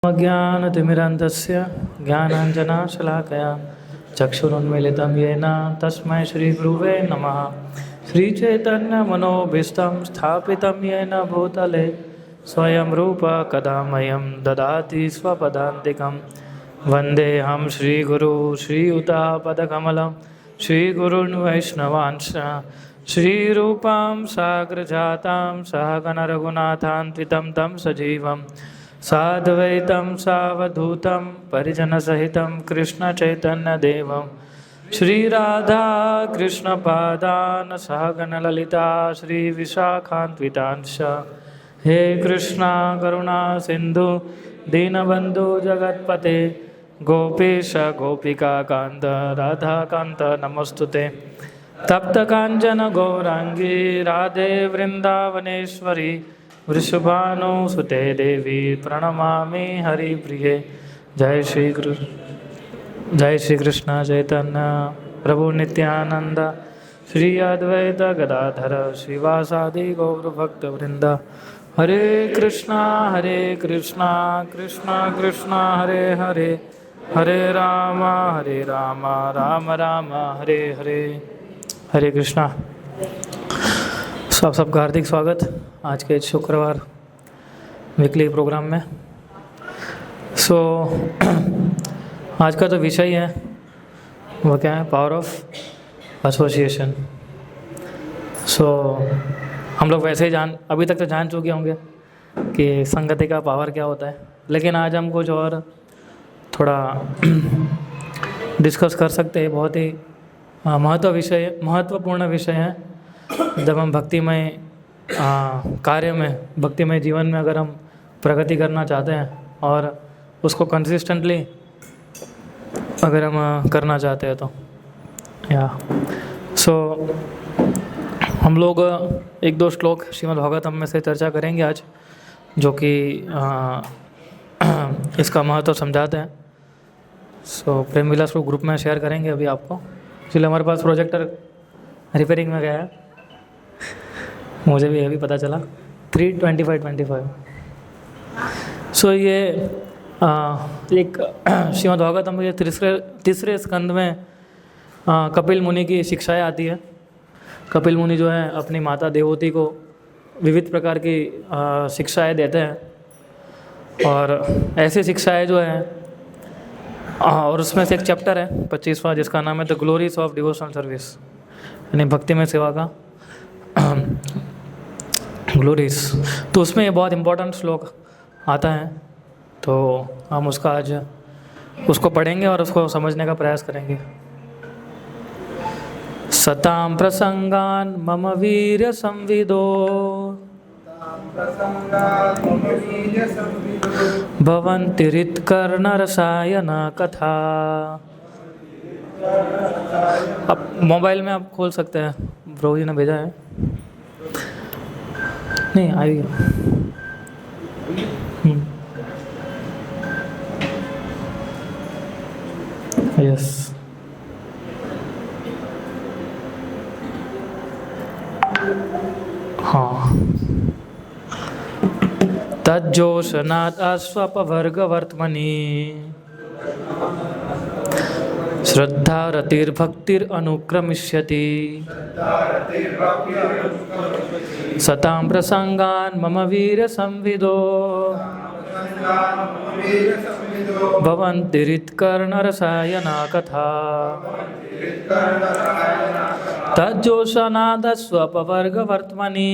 ज्ञानतिमिरान्धस्य ज्ञानाञ्जनशलाकया चक्षुरुन्मीलितं येन तस्मै श्रीगुरुवे नमः। श्रीचैतन्यमनोभीष्टं स्थापितं येन भूतले स्वयं रूप कदा मह्यं ददाति स्वपदान्तिकं। वन्देऽहं श्रीगुरु श्रीयुतापदकमलं श्रीगुरून् वैष्णवांश्च श्रीरूपां साग्रजातां सहगणरघुनाथान्वितं तं सजीवं साद्वैतं सावधूतं परिजनसहितं कृष्णचैतन्यदेवं श्रीराधा कृष्णपादान् सहगणललिता श्रीविशाखान्वितांश्च। हे कृष्णा करुणा सिन्धु दीनबन्धु जगत्पते गोपेश गोपिकाकान्त राधाकान्त नमोस्तुते। तप्तकाञ्चन गौराङ्गी राधे वृन्दावनेश्वरी वृषभानुसुते देवी प्रणमामि हरिप्रिये। जय श्री कृष्ण चैतन्य प्रभु नित्यानंद श्री अद्वैत गदाधर श्रीवासादि गौरभक्तवृंद। हरे कृष्णा कृष्णा कृष्णा हरे हरे, हरे राम राम राम हरे हरे। हरे कृष्णा। सबका हार्दिक स्वागत आज के शुक्रवार वीकली प्रोग्राम में। आज का जो विषय है वो क्या है? Power of association. हम लोग वैसे ही अभी तक तो जान चुके होंगे कि संगति का पावर क्या होता है, लेकिन आज हम कुछ और थोड़ा डिस्कस कर सकते हैं। बहुत ही महत्वपूर्ण विषय है। जब हम भक्तिमय कार्य में, भक्तिमय जीवन में अगर हम प्रगति करना चाहते हैं और उसको कंसिस्टेंटली अगर हम करना चाहते हैं तो हम लोग एक दो श्लोक श्रीमद् भागवतम में से चर्चा करेंगे आज, जो कि इसका महत्व समझाते हैं। प्रेम विलास को ग्रुप में शेयर करेंगे अभी आपको। इसलिए हमारे पास प्रोजेक्टर रिपेयरिंग में गया है, मुझे भी अभी पता चला। 3:25:25। ये एक श्रीमद् भागवतम के तीसरे स्कंद में कपिल मुनि की शिक्षाएं आती है। कपिल मुनि जो है अपनी माता देवहूति को विविध प्रकार की शिक्षाएं देते हैं, और ऐसी शिक्षाएं जो है और उसमें से एक चैप्टर है 25वां, जिसका नाम है the glories of devotional service, यानी भक्ति में सेवा का ग्लोरीज। तो उसमें ये बहुत इम्पोर्टेंट श्लोक आता है, तो हम उसको पढ़ेंगे और उसको समझने का प्रयास करेंगे। सतां प्रसंगान मम वीर संविदो भवन्ति हृत्कर्णरसायन कथा। अब मोबाइल में आप खोल सकते हैं, ब्रो जी ने भेजा है। नहीं आई। यस। हाँ। तज्जोषनात् अस्वपवर्गवर्त्मनि श्रद्धारतिर्भक्तिरनुक्रमिष्यति। सतां प्रसंगान् मम वीर संविदो भवन्ति हृत्कर्णरसायना कथा। तज्जोषनादस्वपवर्गवर्त्मनि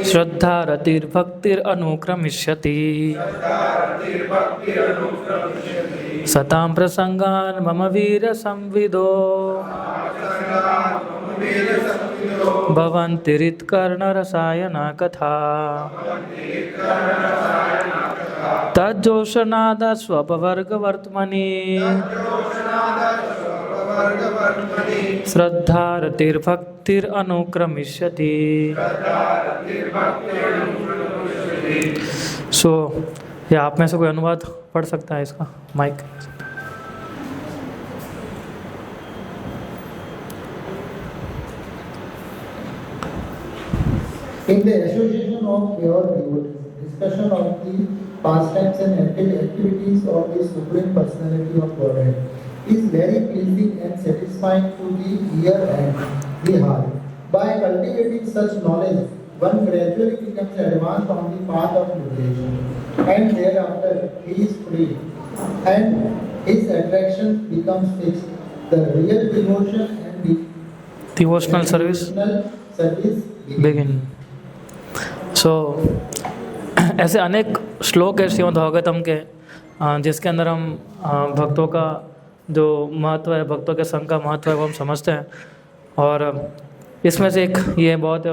श्रद्धारतिर्भक्तिरनुक्रमिष्यति। सतां प्रसंगान् मम वीर संविदो भवन्ति हृत्कर्णरसायना कथा। तज्जोषनादस्वपवर्गवर्त्मनि श्रद्धारतिर्भक्तिरनुक्रमिष्यति। या आप में से कोई अनुवाद पढ़ सकता है इसका? Mic. In the association of pure devotees, discussion of the pastimes and activities of the Supreme Personality of Godhead is very pleasing and satisfying to the ear and the heart. By cultivating such knowledge, one gradually becomes advanced on the path of liberation, and thereafter he is free, and his attraction becomes fixed. The real devotion and the devotional service service begin. So ऐसे अनेक श्लोक है श्रीमद् भागवतम के जिसके अंदर हम भक्तों का जो महत्व है, भक्तों के संग का महत्व है वो हम समझते हैं। और इसमें से एक ये बहुत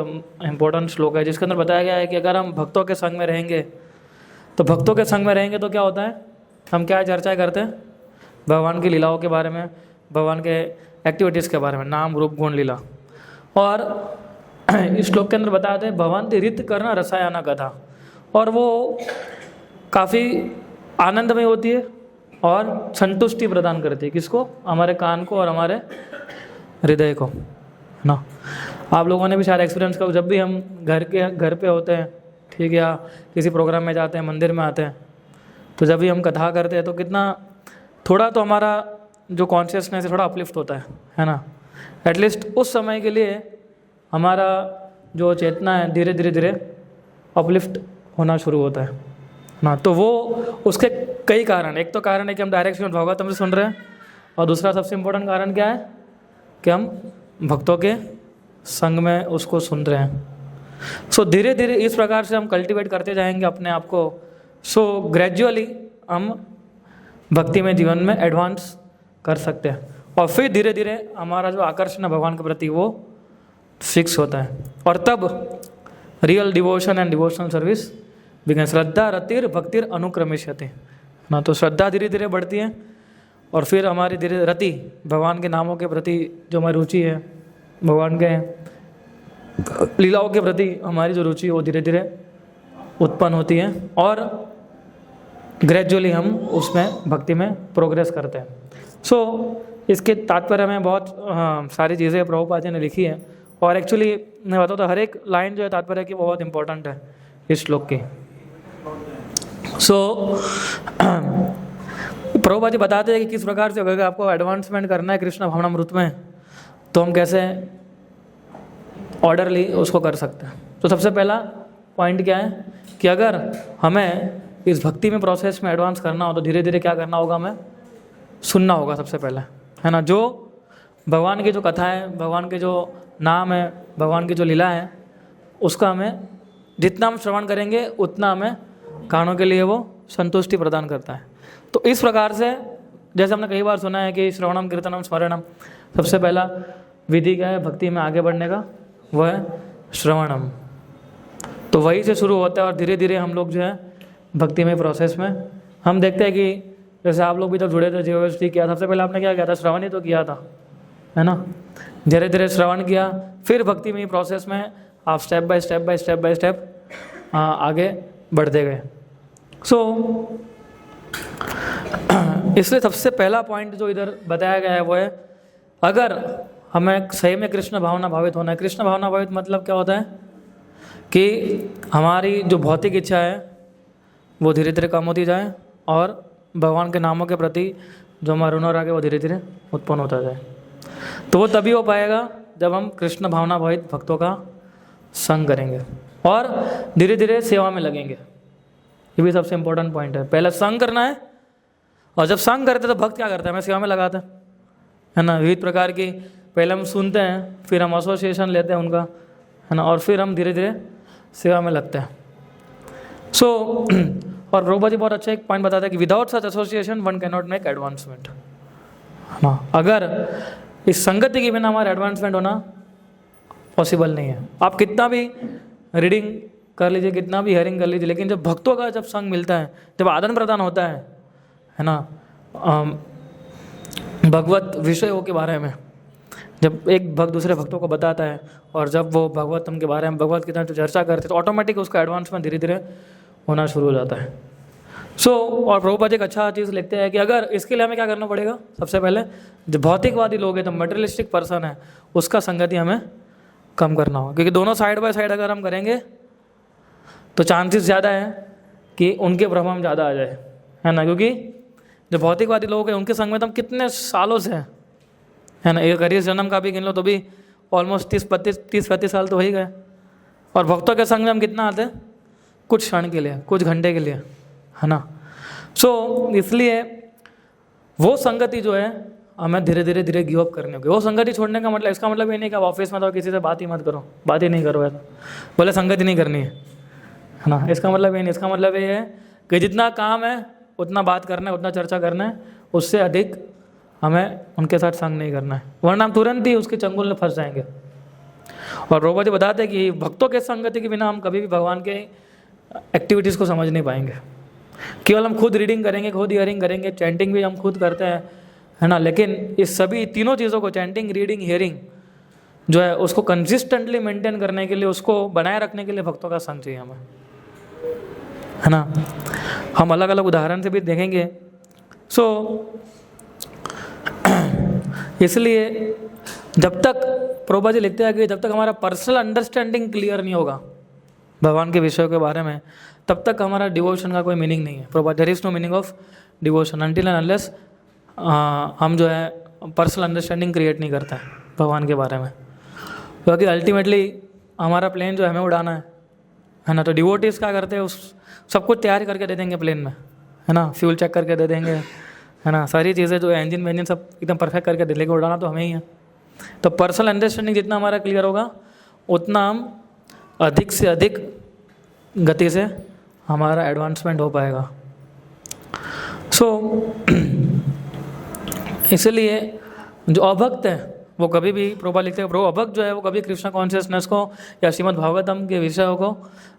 इम्पोर्टेंट श्लोक है जिसके अंदर बताया गया है कि अगर हम भक्तों के संग में रहेंगे तो भक्तों के संग में रहेंगे तो क्या होता है, हम क्या चर्चा करते हैं, भगवान की लीलाओं के बारे में, भगवान के एक्टिविटीज़ के बारे में, नाम रूप गुण लीला। और इस श्लोक के अंदर बताते हैं भगवान की रित करना रसायना कथा, और वो काफ़ी आनंदमय होती है और संतुष्टि प्रदान करती है। किसको? हमारे कान को और हमारे हृदय को, है ना। आप लोगों ने भी शायद एक्सपीरियंस करो, जब भी हम घर पे होते हैं, ठीक है, या किसी प्रोग्राम में जाते हैं, मंदिर में आते हैं, तो जब भी हम कथा करते हैं तो कितना थोड़ा तो हमारा जो कॉन्शियसनेस है थोड़ा अपलिफ्ट होता है ना। एटलीस्ट उस समय के लिए हमारा जो चेतना है धीरे धीरे अपलिफ्ट होना शुरू होता है ना। तो वो उसके कई कारण, एक तो कारण है कि हम डायरेक्ट श्रीमद् भागवतम से सुन रहे हैं, और दूसरा सबसे इम्पोर्टेंट कारण क्या है कि हम भक्तों के संग में उसको सुन रहे हैं। सो धीरे धीरे इस प्रकार से हम कल्टीवेट करते जाएंगे अपने आप को। सो ग्रेजुअली हम भक्ति में जीवन में एडवांस कर सकते हैं, और फिर धीरे धीरे हमारा जो आकर्षण है भगवान के प्रति वो फिक्स होता है, और तब real devotion and devotional service begin. श्रद्धा रतिर भक्तिर अनुक्रमिष्यते ना। तो श्रद्धा धीरे धीरे बढ़ती है, और फिर हमारी धीरे रति, भगवान के नामों के प्रति जो हमारी रुचि है, भगवान के लीलाओं के प्रति हमारी जो रुचि है वो धीरे धीरे उत्पन्न होती है, और ग्रेजुअली हम उसमें भक्ति में प्रोग्रेस करते हैं। सो इसके तात्पर्य में बहुत सारी चीज़ें प्रभुपाद जी ने लिखी है, और एक्चुअली मैं बताऊँ तो हर एक लाइन जो है तात्पर्य की वो बहुत इंपॉर्टेंट है इस श्लोक की। सो प्रभुपाद जी बताते हैं कि किस प्रकार से अगर आपको एडवांसमेंट करना है कृष्ण भावनामृत में तो हम कैसे ऑर्डरली उसको कर सकते हैं। तो सबसे पहला पॉइंट क्या है कि अगर हमें इस भक्ति में प्रोसेस में एडवांस करना हो तो धीरे धीरे क्या करना होगा, हमें सुनना होगा सबसे पहले, है ना। जो भगवान की जो कथा है, भगवान के जो नाम है, भगवान की जो लीला है, उसका हमें जितना हम श्रवण करेंगे उतना हमें कानों के लिए वो संतुष्टि प्रदान करता है। तो इस प्रकार से जैसे हमने कई बार सुना है कि श्रवणम कीर्तनम स्मरणम, सबसे पहला विधि क्या है भक्ति में आगे बढ़ने का, वो है श्रवणम। तो वही से शुरू होता है, और धीरे धीरे हम लोग जो है भक्ति में प्रोसेस में हम देखते हैं कि जैसे आप लोग भी जब जुड़े थे जीवोष्टी किया, सबसे पहले आपने क्या किया था, श्रवण ही तो किया था, है ना। धीरे धीरे श्रवण किया, फिर भक्ति में प्रोसेस में आप स्टेप बाय स्टेप आगे बढ़ते गए। सो इसलिए सबसे पहला पॉइंट जो इधर बताया गया है वो है, अगर हमें सही में कृष्ण भावना भावित होना है। कृष्ण भावना भावित मतलब क्या होता है कि हमारी जो भौतिक इच्छा है वो धीरे धीरे कम होती जाए, और भगवान के नामों के प्रति जो हमारा अनुराग है वो धीरे धीरे उत्पन्न होता जाए। तो वो तभी हो पाएगा जब हम कृष्ण भावना भावित भक्तों का संग करेंगे और धीरे धीरे सेवा में लगेंगे। ये भी सबसे इम्पोर्टेंट पॉइंट है। पहले संग करना है, और जब संग करते तो भक्त क्या करता है, हमें सेवा में लगाता है ना। विविध प्रकार की पहले हम सुनते हैं, फिर हम एसोसिएशन लेते हैं उनका, है ना, और फिर हम धीरे धीरे सेवा में लगते हैं। सो और प्रभुपाद जी बहुत अच्छा एक पॉइंट बताते हैं कि without such association one can not make advancement, है ना। अगर इस संगति के बिना हमारा एडवांसमेंट होना पॉसिबल नहीं है। आप कितना भी रीडिंग कर लीजिए, कितना भी हियरिंग कर लीजिए, लेकिन जब भक्तों का जब संग मिलता है, जब आदान प्रदान होता है ना, भगवत विषयों के बारे में जब एक भक्त दूसरे भक्तों को बताता है, और जब वो भगवतम के बारे में भगवत की तरह चर्चा करते हैं, तो ऑटोमेटिक उसका एडवांसमेंट धीरे धीरे होना शुरू हो जाता है। सो और प्रभुपाद एक अच्छा चीज़ लिखते हैं कि अगर इसके लिए हमें क्या करना पड़ेगा, सबसे पहले जो भौतिकवादी लोग हैं, तो मटेरियलिस्टिक पर्सन है, उसका संगति हमें कम करना होगा, क्योंकि दोनों साइड बाय साइड अगर हम करेंगे तो चांसेस ज़्यादा है कि उनके प्रभाव में ज़्यादा आ जाए, है ना। क्योंकि जो भौतिकवादी लोग हैं उनके संग में तो हम कितने सालों से हैं, है ना। एक हरीश जन्म का भी गिन लो तो भी ऑलमोस्ट 30-35 साल तो हो ही गए। और भक्तों के संग में हम कितना आते हैं, कुछ क्षण के लिए, कुछ घंटे के लिए, है ना। सो इसलिए वो संगति जो है हमें धीरे धीरे धीरे गिव अप करनी होगी। वो संगति छोड़ने का मतलब, इसका मतलब ये नहीं कि आप ऑफिस में तो किसी से बात ही मत करो, बात ही नहीं करो, ऐसा बोले संगति नहीं करनी है ना। इसका मतलब ये नहीं, इसका मतलब ये है कि जितना काम है उतना बात करना है, उतना चर्चा करना है, उससे अधिक हमें उनके साथ संग नहीं करना है, वरना हम तुरंत ही उसके चंगुल में फंस जाएंगे। और प्रभुपाद जी बताते हैं कि भक्तों के संगति के बिना हम कभी भी भगवान के एक्टिविटीज़ को समझ नहीं पाएंगे। केवल हम खुद रीडिंग करेंगे, खुद हियरिंग करेंगे, चैंटिंग भी हम खुद करते हैं, है ना, लेकिन इस सभी तीनों चीज़ों को, चैंटिंग, रीडिंग, हियरिंग जो है, उसको कंसिस्टेंटली मेंटेन करने के लिए, उसको बनाए रखने के लिए भक्तों का संग चाहिए हमें, है ना। हम अलग अलग उदाहरण से भी देखेंगे। सो इसलिए जब तक प्रभुपाद जी लिखते हैं कि जब तक हमारा पर्सनल अंडरस्टैंडिंग क्लियर नहीं होगा भगवान के विषयों के बारे में, तब तक हमारा डिवोशन का कोई मीनिंग नहीं है। Prabhupada, there is no meaning of devotion until and unless हम जो है पर्सनल अंडरस्टैंडिंग क्रिएट नहीं करते हैं भगवान के बारे में। क्योंकि अल्टीमेटली हमारा प्लेन जो है हमें उड़ाना है ना। तो डिवोटीज क्या करते हैं, उस सब कुछ तैयार करके दे देंगे प्लेन में, है ना, फ्यूल चेक करके दे देंगे, है ना, सारी चीज़ें जो इंजन वेंजन सब एकदम परफेक्ट करके दे, लेकिन उड़ाना तो हमें ही है। तो पर्सनल अंडरस्टैंडिंग जितना हमारा क्लियर होगा उतना हम अधिक से अधिक गति से हमारा एडवांसमेंट हो पाएगा। सो इसलिए जो अभक्त है वो कभी भी, प्रभुपाद लिखते हैं, प्रभु अभक्त जो है वो कभी कृष्ण कॉन्शियसनेस को या श्रीमद् भागवतम के विषयों को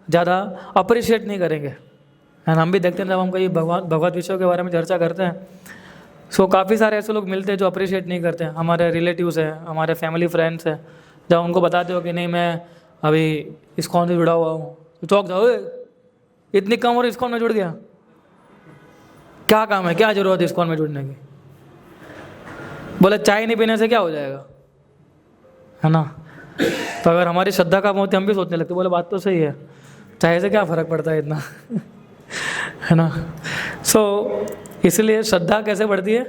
ज़्यादा अप्रिशिएट नहीं करेंगे, है ना। हम भी देखते हैं जब हम कहीं भगवत विषयों के बारे में चर्चा करते हैं, सो काफ़ी सारे ऐसे लोग मिलते हैं जो अप्रिशिएट नहीं करते हैं। हमारे रिलेटिव्स हैं, हमारे फैमिली फ्रेंड्स हैं, जब उनको बताते हो कि नहीं मैं अभी इस्कॉन से जुड़ा हुआ हूँ, तो चौंक जाओ, इतनी कम और इस्कॉन में जुड़ गया, क्या काम है, क्या जरूरत है इस्कॉन में जुड़ने की। बोले चाय नहीं पीने से क्या हो जाएगा, है ना। तो अगर हमारी श्रद्धा का मोती, हम भी सोचने लगते, बोले बात तो सही है, चाय से क्या फ़र्क पड़ता है इतना है ना। सो इसलिए श्रद्धा कैसे बढ़ती है,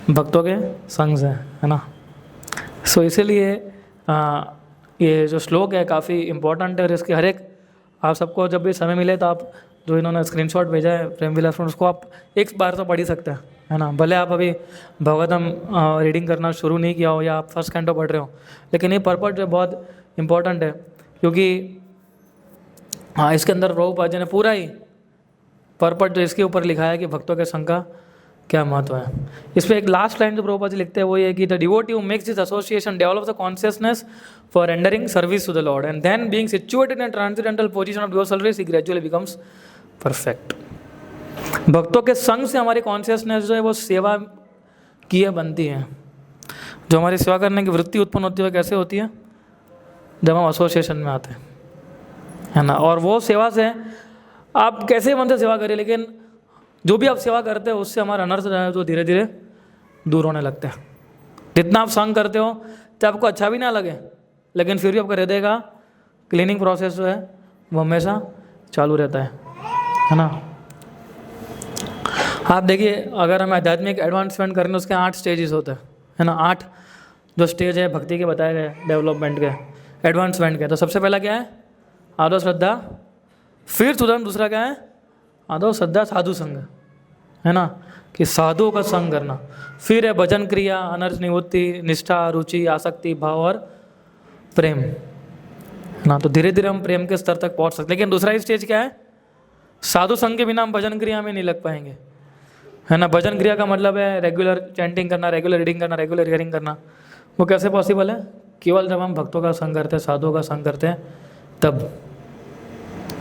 भक्तों के संग से, है ना। सो इसीलिए ये जो श्लोक है काफ़ी इम्पोर्टेंट है, और इसके हर एक, आप सबको जब भी समय मिले तो आप जो इन्होंने स्क्रीनशॉट भेजा है प्रेम विलास, उसको आप एक बार तो पढ़ ही सकते हैं, है ना। भले आप अभी भगवतम रीडिंग करना शुरू नहीं किया हो या आप फर्स्ट कैंटो पढ़ रहे हो, लेकिन ये पर्पट जो बहुत इम्पोर्टेंट है, क्योंकि हाँ इसके अंदर प्रभुपाद जी ने पूरा ही पर्पट जो इसके ऊपर लिखा है कि भक्तों के संग का क्या महत्व है। इसमें एक लास्ट लाइन जो प्रभुपाद जी लिखते हैं वो ये कि the devotee who makes this association develops the consciousness for rendering service to the lord and then being situated in transcendental position of devotional service he gradually becomes perfect. भक्तों के संग से हमारी कॉन्शियसनेस जो है वो सेवा की है बनती है। जो हमारी सेवा करने की वृत्ति उत्पन्न होती है कैसे होती है, जब हम एसोसिएशन में आते हैं, है ना। और वो सेवा से आप कैसे मन से सेवा करें, लेकिन जो भी आप सेवा करते हो उससे हमारा अनर्थ जो है जो धीरे धीरे दूर होने लगते हैं। जितना आप संग करते हो चाहे आपको अच्छा भी ना लगे, लेकिन फिर भी आपका हृदय का क्लीनिंग प्रोसेस जो है वो हमेशा चालू रहता है ना। आप देखिए अगर हमें आध्यात्मिक एडवांसमेंट करने उसके 8 स्टेजेस होते हैं, है ना। 8 जो स्टेज है भक्ति के बताए गए, डेवलपमेंट के, एडवांसमेंट के। तो सबसे पहला क्या है, आदो श्रद्धा, फिर तुरंत दूसरा क्या है, आदो श्रद्धा साधु संग, है ना, कि साधुओं का संग करना। फिर है भजन क्रिया, अनर्थ निवृत्ति, निष्ठा, रुचि, आसक्ति, भाव और प्रेम, है ना। तो धीरे धीरे हम प्रेम के स्तर तक पहुंच सकते। लेकिन दूसरा स्टेज क्या है, साधु संग के बिना हम भजन क्रिया में नहीं लग पाएंगे, है ना। भजन क्रिया का मतलब है रेगुलर चैंटिंग करना, रेगुलर रीडिंग करना, रेगुलर हियरिंग करना। वो कैसे पॉसिबल है, केवल जब हम भक्तों का संग करते हैं, साधुओं का संग करते हैं तब।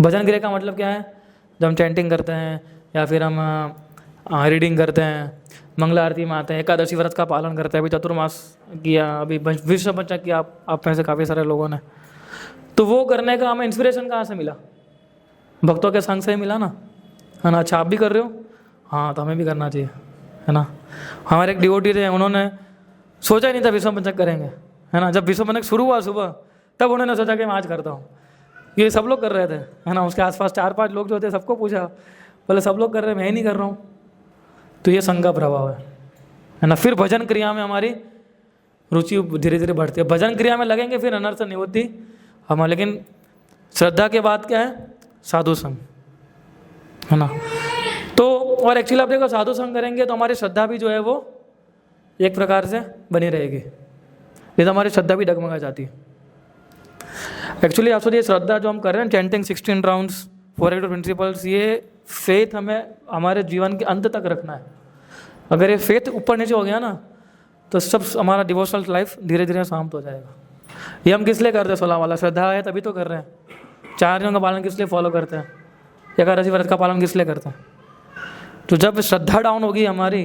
भजन क्रिया का मतलब क्या है, जब हम चैंटिंग करते हैं या फिर हम रीडिंग करते हैं, मंगला आरती में आते हैं, एकादशी व्रत का पालन करते हैं, अभी चतुर्मास किया, अभी विश्व पंचक किया आप में से काफ़ी सारे लोगों ने। तो वो करने का हमें इंस्पिरेशन कहाँ से मिला, भक्तों के संग से ही मिला ना, है ना। अच्छा आप भी कर रहे हो, हाँ तो हमें भी करना चाहिए, है ना। हमारे एक डिवोटी थे, उन्होंने सोचा ही नहीं था विश्व पंचक करेंगे, है ना। जब विश्व पंचक शुरू हुआ सुबह, तब उन्होंने सोचा कि मैं आज करता हूँ। ये सब लोग कर रहे थे, है ना। उसके आसपास 4-5 लोग जो थे, सबको पूछा, बोले सब लोग कर रहे हैं, मैं ही नहीं कर रहा हूँ। तो ये संघ का प्रभाव है ना। फिर भजन क्रिया में हमारी रुचि धीरे धीरे बढ़ती है। भजन क्रिया में लगेंगे फिर अनर्थ नहीं होती हम। लेकिन श्रद्धा के बाद क्या है? साधु संग, है ना। तो और एक्चुअली आप देखो, साधु संग करेंगे तो हमारी श्रद्धा भी जो है वो एक प्रकार से बनी रहेगी, नहीं तो हमारी श्रद्धा भी डगमगा जाती है। एक्चुअली आप सोचिए, श्रद्धा जो हम कर रहे हैं, चैंटिंग 16 राउंड्स, 4 प्रिंसिपल्स, ये फेथ हमें हमारे जीवन के अंत तक रखना है। अगर ये फेथ ऊपर नीचे हो गया ना, तो सब हमारा डिवोशनल लाइफ धीरे धीरे शांत हो जाएगा। ये हम किस लिए करते हैं? 16 वाला श्रद्धा है तभी तो कर रहे हैं। 4 नियमों का पालन किस लिए फॉलो करते हैं? एकादशी व्रत का पालन किस लिए करते हैं? तो जब श्रद्धा डाउन होगी हमारी,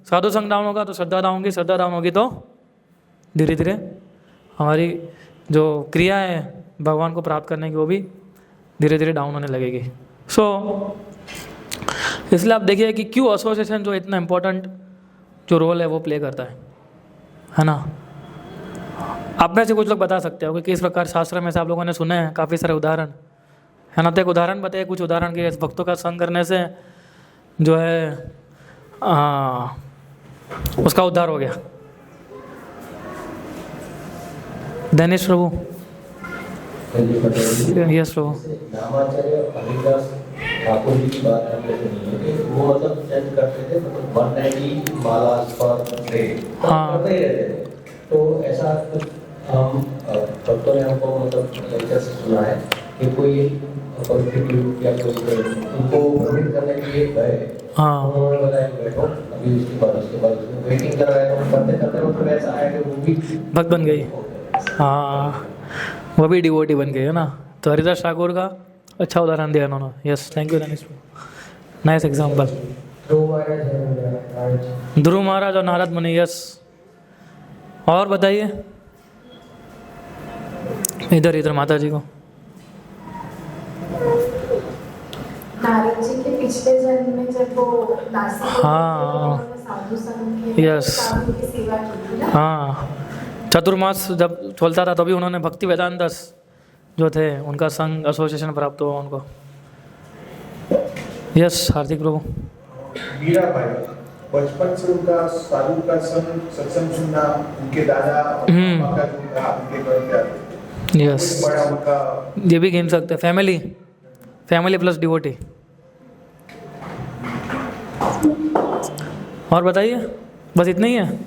साधु संग डाउन होगा तो श्रद्धा डाउन होगी, श्रद्धा डाउन होगी तो धीरे धीरे हमारी जो क्रिया है भगवान को प्राप्त करने की, वो भी धीरे धीरे डाउन होने लगेगी। इसलिए आप देखिए कि क्यों एसोसिएशन जो इतना इम्पोर्टेंट जो रोल है वो प्ले करता है ना। आप में से कुछ लोग बता सकते हो कि किस प्रकार शास्त्र में से आप लोगों ने सुने हैं काफ़ी सारे उदाहरण, है ना। तो एक उदाहरण बताइए, कुछ उदाहरण के भक्तों का संग करने से जो है उसका उद्धार हो गया। दिनेश प्रभु। यस प्रभु। नामाचार्य हरिदास ठाकुर जी की बात हम जैसे नहीं है कि वो मतलब चेंज करते थे, मतलब 190 माला पर डे करते ही रहते थे। तो ऐसा कुछ हम भक्तों ने हमको मतलब लेक्चर से सुना है कि कोई या कोई उनको भ्रमित करने के लिए गए, उन्होंने बताया कि बैठो अभी उसके बाद वेटिंग कर रहे हैं, तो करते करते वो फिर ऐसा आया कि वो भी भक्त बन गई। हाँ, वो भी डिवोटी बन गई, है ना। तो हरिदास ठाकुर का अच्छा उदाहरण दिया उन्होंने। Yes, thank you Dinesh, nice example. Dhruv Maharaj और नारद मुनि। यस, और बताइए इधर इधर माता जी को। नारद जी के पिछले जन्म में जब वो नासिक साधु संघ के साधु की सेवा की थी ना। हाँ, चतुर्मास जब चलता था तभी उन्होंने भक्ति वेदांत जो थे उनका संघ एसोसिएशन प्राप्त हुआ उनको। यस, हार्दिक प्रभु। मीरा भाई बचपन से उनका साधु का सत्संग सुनना, उनके दादा पापा का जो था उनके घर पे आते। यस, बड़ा उनका ये भी गिन सकते हैं, फैमिली प्लस डिवोटी। और बताइए, बस इतना ही है।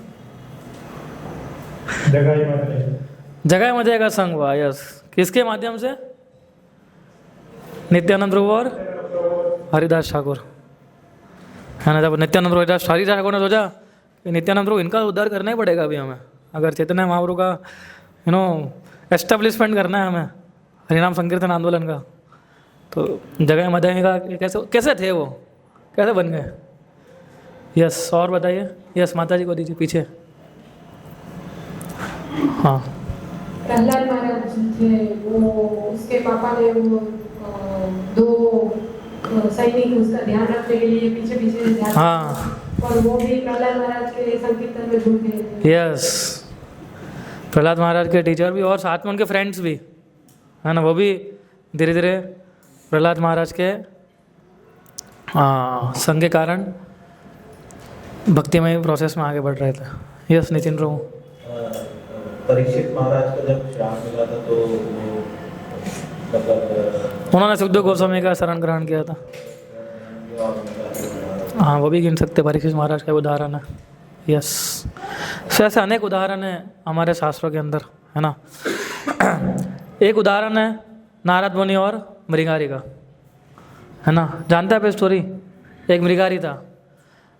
जगह मजे का संग हुआ। यस, किसके माध्यम से? नित्यानंद प्रभु और हरिदास ठाकुर, है ना। जब नित्यानंद हरिदास ठाकुर ने सोचा कि नित्यानंद प्रभु इनका उद्धार करना ही पड़ेगा अभी हमें, अगर चैतन्य महाप्रभु का एस्टेब्लिशमेंट करना है हमें, हरिनाम संकीर्तन आंदोलन का, तो जगह मध्य का कैसे थे वो, कैसे बन गए? यस, और बताइए। यस, माता जी को दीजिए पीछे। हाँ, प्रहलाद महाराज थे, वो उसके पापा ने वो 2 सैनिक उसका ध्यान रखने के लिए पीछे पीछे ध्यान, हाँ, और वो भी प्रहलाद महाराज के संकीर्तन में जुड़ गए थे। यस, प्रहलाद महाराज के टीचर भी और साथ में उनके फ्रेंड्स भी, है ना, वो भी धीरे धीरे प्रहलाद महाराज के संग के कारण भक्तिमय प्रोसेस में आगे बढ़ रहे थे। यस, नितिन प्रभु। परीक्षित महाराज को जब श्राप मिला था तो वो मतलब उन्होंने सुखदेव गोस्वामी का शरण ग्रहण किया था। हाँ, वो भी गिन सकते, परीक्षित महाराज का उदाहरण है। यस, ऐसे अनेक उदाहरण हैं हमारे शास्त्रों के अंदर, है ना। एक उदाहरण है नारद मुनि और मृगारी का, है ना। जानते हैं आप स्टोरी? एक मृगारी था,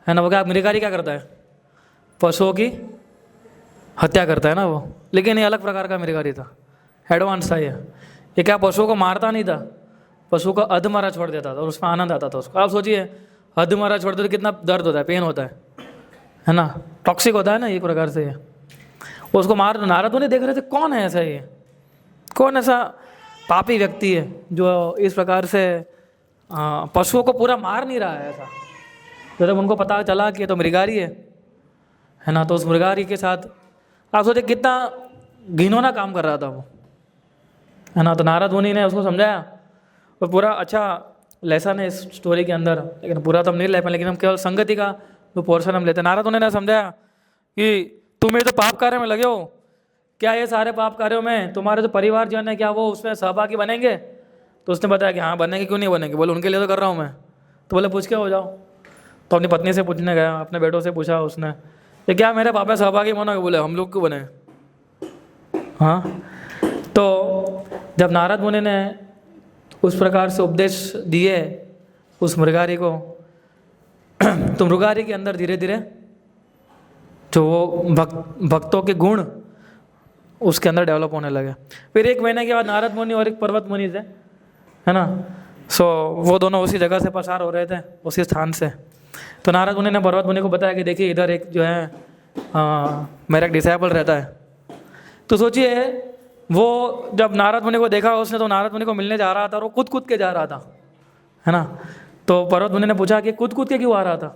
है ना। वो क्या मृगारी क्या करता है? पशुओं की हत्या करता है ना वो, लेकिन ये अलग प्रकार का मृगारी था, एडवांस था ये क्या पशुओं को मारता नहीं था, पशु को अधमरा छोड़ देता था और उसमें आनंद आता था उसको। आप सोचिए, अधमरा छोड़ दे तो कितना दर्द होता है, पेन होता है ना, टॉक्सिक होता है ना एक प्रकार से ये। उसको मार, नारद मुनि देख रहे थे कौन है ऐसा, ये कौन ऐसा पापी व्यक्ति है जो इस प्रकार से पशुओं को पूरा मार नहीं रहा है ऐसा। तो जब उनको पता चला कि ये तो मृगारी है ना, तो उस मृगारी के साथ आप सोचे कितना घिनौना काम कर रहा था वो, है ना। तो नारद मुनि ने उसको समझाया और पूरा अच्छा लेसन है इस स्टोरी के अंदर, लेकिन पूरा तो हम नहीं ले पाए, लेकिन हम केवल संगति का जो पोर्शन हम लेते हैं। नारद मुनि ने समझाया कि तुम ये तो पाप कार्य में लगे हो, क्या ये सारे पाप कार्यों में तुम्हारे जो परिवार जन है क्या वो उसमें सहभागी बनेंगे? तो उसने बताया कि हाँ बनेंगे, क्यों नहीं बनेंगे? बोले उनके लिए तो कर रहा हूँ मैं। तो बोले पूछ के हो जाओ। तो अपनी पत्नी से पूछने गया, अपने बेटों से पूछा उसने, ये क्या मेरे पाप में सहभागी बनोगे? बोले हम लोग क्यों बने। हाँ, तो जब नारद मुनि ने उस प्रकार से उपदेश दिए उस मृगारी को, तो मृगारी के अंदर धीरे धीरे जो वो भक्तों के गुण उसके अंदर डेवलप होने लगे। फिर 1 महीने के बाद नारद मुनि और एक पर्वत मुनि थे, है ना। सो वो दोनों उसी जगह से पसार हो रहे थे, उसी स्थान से। तो नारद मुनि ने पर्वत मुनि को बताया कि देखिए इधर एक जो है मेरा एक डिसाइपल रहता है। तो सोचिए वो जब नारद मुनि को देखा उसने, तो नारद मुनि को मिलने जा रहा था और वो कूद के जा रहा था, है ना। तो पर्वत मुनि ने पूछा कि कूद के क्यों आ रहा था?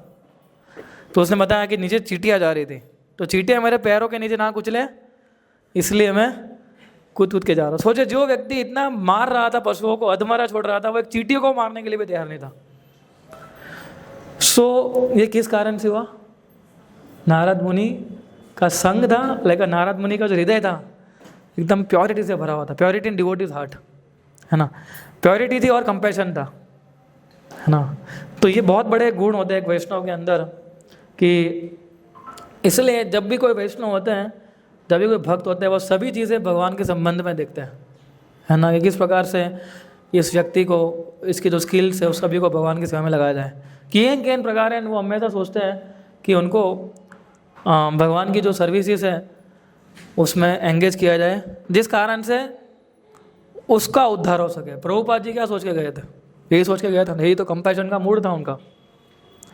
तो उसने बताया कि नीचे चींटियाँ जा रही थी, तो चींटियाँ मेरे पैरों के नीचे ना कुचले इसलिए मैं कूद के जा रहा हूँ। सोचे जो व्यक्ति इतना मार रहा था पशुओं को, अधमरा छोड़ रहा था, वो एक चींटियों को मारने के लिए भी तैयार नहीं था। सो ये किस कारण से हुआ? नारद मुनि का संग था, लेकिन नारद मुनि का जो हृदय था एकदम प्योरिटी से भरा हुआ था, प्योरिटी इन डिवोटीज हार्ट, है ना। प्योरिटी थी और कंपैशन था, है ना। तो ये बहुत बड़े गुण होते हैं एक वैष्णव के अंदर, कि इसलिए जब भी कोई वैष्णव होते हैं, जब भी कोई भक्त होते हैं, वो सभी चीज़ें भगवान के संबंध में देखते हैं, है ना, कि किस प्रकार से इस व्यक्ति को, इसकी जो स्किल्स है उस सभी को भगवान की सेवा में लगाया जाए। किन प्रकार है वो हमेशा सोचते हैं कि उनको भगवान की जो सर्विसेज है उसमें एंगेज किया जाए, जिस कारण से उसका उद्धार हो सके। प्रभुपाद जी क्या सोच के गए थे? यही सोच के गए थे, यही तो कंपैशन का मूड था उनका,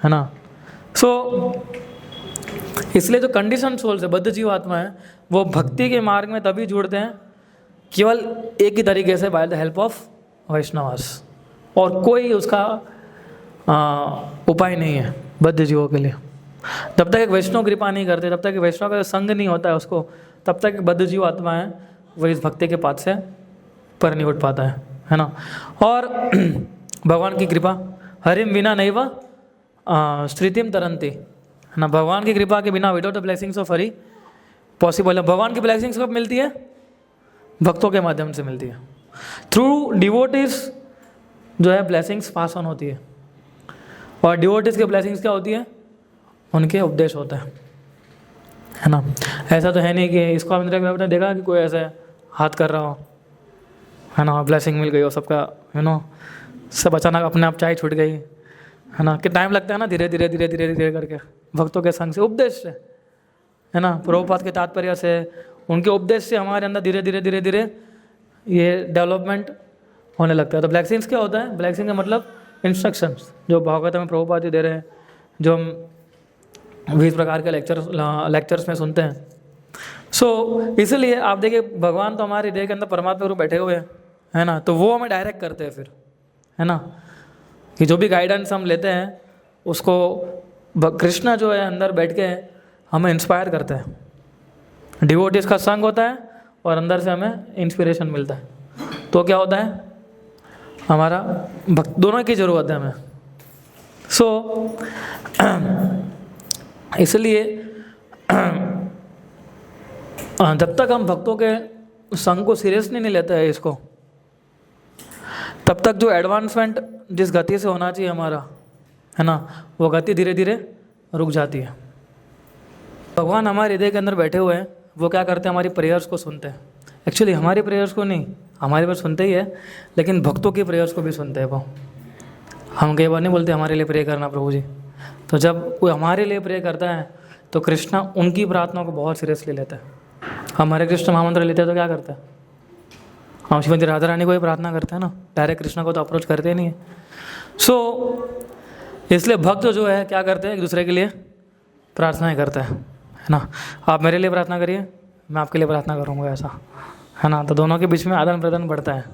है ना। सो इसलिए जो कंडीशन सोल्स है, बद्ध जीव आत्मा है, वो भक्ति के मार्ग में तभी जुड़ते हैं केवल एक ही तरीके से, by the help of Vaishnavas, और कोई उसका उपाय नहीं है बद्ध जीवों के लिए। जब तक एक वैष्णव कृपा नहीं करते, जब तक वैष्णव का संग नहीं होता है उसको, तब तक बद्ध जीव आत्मा है वो इस भक्ति के पाथ से पर नहीं उठ पाता है ना। और भगवान की कृपा, हरिम बिना नैव स्त्रीतिम तरंती, है ना। भगवान की कृपा के बिना, without the blessings of Hari possible है। भगवान की ब्लेसिंग्स कब मिलती है? भक्तों के माध्यम से मिलती है। थ्रू डिवोटीज जो है ब्लेसिंग्स पास ऑन होती है, और डिवोटीज के ब्लेसिंग्स क्या होती है? उनके उपदेश होता है ना। ऐसा तो है नहीं कि इसको आपने देखा कि कोई ऐसे हाथ कर रहा हो, है ना, ब्लेसिंग मिल गई हो सबका, सब अचानक अपने आप चाय छूट गई, है ना। कि टाइम लगता है ना, धीरे धीरे धीरे धीरे धीरे करके भक्तों के संग से, उपदेश से, है ना, प्रभुपाद के तात्पर्य से, उनके उपदेश से हमारे अंदर धीरे धीरे धीरे धीरे ये डेवलपमेंट होने लगता है। तो ब्लेसिंग्स क्या होता है? ब्लेसिंग का मतलब इंस्ट्रक्शंस, जो भागवत में प्रभुपाद जी दे रहे हैं, जो हम 20 प्रकार के लेक्चर्स में सुनते हैं। सो इसलिए आप देखिए, भगवान तो हमारे हृदय के अंदर परमात्मा रूप बैठे हुए हैं, है ना। तो वो हमें डायरेक्ट करते हैं फिर, है ना, कि जो भी गाइडेंस हम लेते हैं उसको कृष्णा जो है अंदर बैठ के हमें इंस्पायर करते हैं। डिवोटीज का संग होता है और अंदर से हमें इंस्पिरेशन मिलता है। तो क्या होता है? हमारा भक्त दोनों की ज़रूरत है हमें। सो इसलिए जब तक हम भक्तों के संग को सीरियसली नहीं लेते हैं इसको, तब तक जो एडवांसमेंट जिस गति से होना चाहिए हमारा, है ना, वो गति धीरे धीरे रुक जाती है। भगवान हमारे हृदय के अंदर बैठे हुए हैं, वो क्या करते हैं? हमारी प्रेयर्स को सुनते हैं। एक्चुअली हमारी प्रेयर्स को नहीं, हमारी बात सुनते ही है, लेकिन भक्तों की प्रेयर्स को भी सुनते हैं वो। हम कई बार नहीं बोलते हमारे लिए प्रे करना प्रभु जी। तो जब कोई हमारे लिए प्रे करता है तो कृष्णा उनकी प्रार्थना को बहुत सीरियसली लेता है। हम हरे कृष्ण महामंत्र लेते हैं तो क्या करता है? हम श्रीमती राधा रानी को ही प्रार्थना करते हैं ना, डायरेक्ट कृष्णा को तो अप्रोच करते नहीं है। सो इसलिए भक्त जो है क्या करते हैं? एक दूसरे के लिए प्रार्थनाएं करते हैं, है ना। आप मेरे लिए प्रार्थना करिए, मैं आपके लिए प्रार्थना करूँगा, ऐसा, है ना। तो दोनों के बीच में आदान प्रदान बढ़ता है।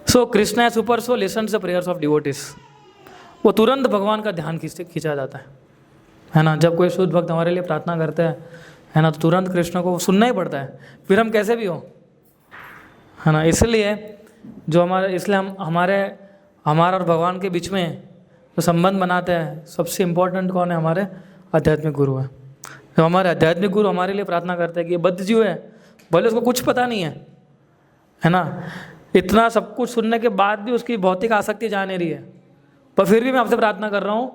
So Krishna super so listens the prayers of devotees. वो तुरंत भगवान का ध्यान खींचा जाता है ना। जब कोई शुद्ध भक्त हमारे लिए प्रार्थना करते हैं, है ना, तो तुरंत कृष्ण को सुनना ही पड़ता है, फिर हम कैसे भी हो, है ना। इसलिए जो हमारे इसलिए हम हमारा और भगवान के बीच में जो संबंध बनाते हैं, सबसे इम्पोर्टेंट कौन है? हमारे आध्यात्मिक गुरु है। तो हमारे आध्यात्मिक गुरु हमारे लिए प्रार्थना करते हैं कि ये बद्ध जीव है, भले उसको कुछ पता नहीं है ना, इतना सब कुछ सुनने के बाद भी उसकी भौतिक आसक्ति जा नहीं रही है, पर फिर भी मैं आपसे प्रार्थना कर रहा हूँ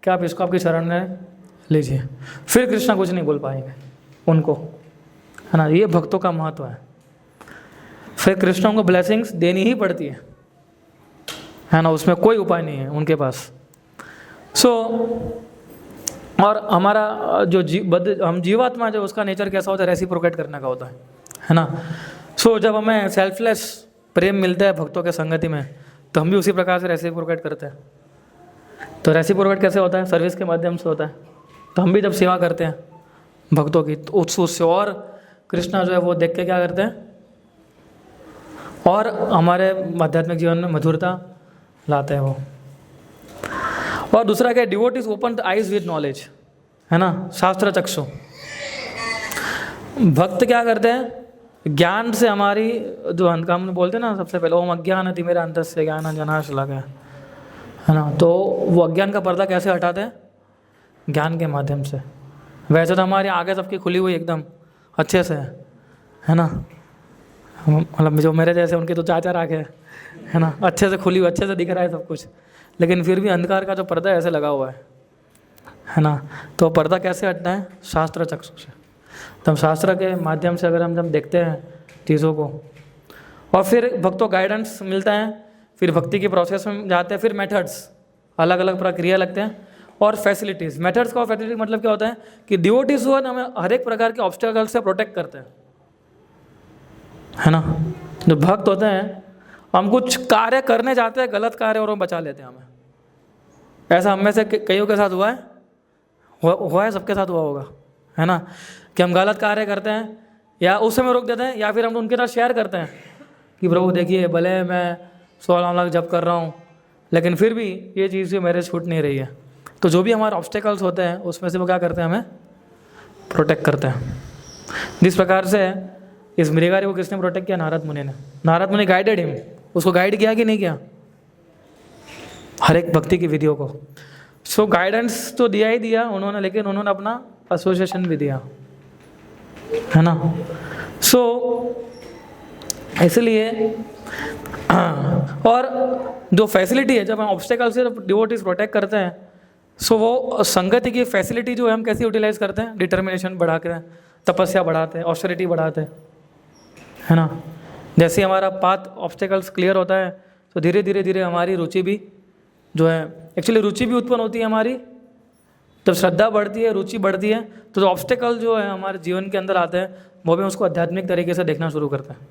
कि आप इसको आपकी शरण में लीजिए। फिर कृष्णा कुछ नहीं बोल पाएंगे उनको, है ना। ये भक्तों का महत्व है। फिर कृष्णा को ब्लेसिंग्स देनी ही पड़ती है ना, उसमें कोई उपाय नहीं है उनके पास। और हमारा जो हम जीवात्मा जो उसका नेचर कैसा होता है? रेसिप्रोकेट करने का होता है ना। जब हमें सेल्फलेस प्रेम मिलता है भक्तों के संगति में, तो हम भी उसी प्रकार से रेसिप्रोकेट करते हैं। तो रेसिप्रोकेट कैसे होता है? सर्विस के माध्यम से होता है। तो हम भी जब सेवा करते हैं भक्तों की, तो उससे और कृष्णा जो है वो देख के क्या करते हैं, और हमारे आध्यात्मिक जीवन में मधुरता लाते हैं वो। और दूसरा क्या? Devotees open the eyes with knowledge, है ना, शास्त्र चक्षु। भक्त क्या करते हैं? ज्ञान से हमारी जो हम बोलते हैं ना सबसे पहले, ओम अज्ञान तिमिरान्धस्य ज्ञानाञ्जनशलाकया, है ना। तो वो अज्ञान का पर्दा कैसे हटाते हैं? ज्ञान के माध्यम से। वैसे तो हमारी आगे सबकी खुली हुई एकदम अच्छे से है ना, मतलब जो मेरे जैसे उनके तो चाचा आगे है ना, अच्छे से खुली हुई, अच्छे से दिख रहा है सब कुछ, लेकिन फिर भी अंधकार का जो पर्दा ऐसे लगा हुआ है ना। तो पर्दा कैसे हटना है? शास्त्र चक्षु से। तो हम शास्त्र के माध्यम से अगर हम जब देखते हैं चीज़ों को, और फिर भक्तों गाइडेंस मिलता है, फिर भक्ति की प्रोसेस में जाते हैं, फिर मेथड्स, अलग अलग प्रक्रिया लगते हैं, और फैसिलिटीज़। मेथड्स का फैसिलिटी मतलब क्या होता है कि डिवोटीज जो है ना, हमें हर एक प्रकार के ऑब्स्टेकल से प्रोटेक्ट करते हैं, है ना। जो भक्त होते हैं, हम कुछ कार्य करने जाते हैं, गलत कार्य, और वो बचा लेते हैं हमें। ऐसा हम में से कईयों के साथ हुआ है, हुआ है, सबके साथ हुआ होगा, है ना, कि हम गलत कार्य करते हैं या उस समय रोक देते हैं, या फिर हम उनके साथ शेयर करते हैं कि प्रभु देखिए, भले मैं 16 लाख जप कर रहा हूँ, लेकिन फिर भी ये चीज़ मेरे छूट नहीं रही है। तो जो भी हमारे ऑब्स्टेकल्स होते हैं उसमें से वो क्या करते हैं? हमें प्रोटेक्ट करते हैं। जिस प्रकार से इस मृगारी को किसने प्रोटेक्ट किया? नारद मुनि ने। नारद मुनि गाइडेड हिम, उसको गाइड किया कि नहीं किया? हर एक भक्ति की विधियों को। गाइडेंस तो दिया ही दिया उन्होंने, लेकिन उन्होंने अपना एसोसिएशन भी दिया, है ना। इसलिए और जो फैसिलिटी है, जब हम ऑब्स्टेकल से डिवोटीज प्रोटेक्ट करते हैं, वो संगति की फैसिलिटी जो है हम कैसे यूटिलाइज करते हैं? डिटर्मिनेशन बढ़ा के, तपस्या बढ़ाते हैं, ऑस्टेरिटी बढ़ाते हैं, है ना। जैसे हमारा पाथ ऑब्स्टेकल्स क्लियर होता है, तो धीरे धीरे धीरे हमारी रुचि भी जो है, एक्चुअली रुचि भी उत्पन्न होती है हमारी। जब श्रद्धा बढ़ती है, रुचि बढ़ती है, तो जो ऑब्स्टेकल जो है हमारे जीवन के अंदर आते हैं, वो भी उसको आध्यात्मिक तरीके से देखना शुरू करते हैं,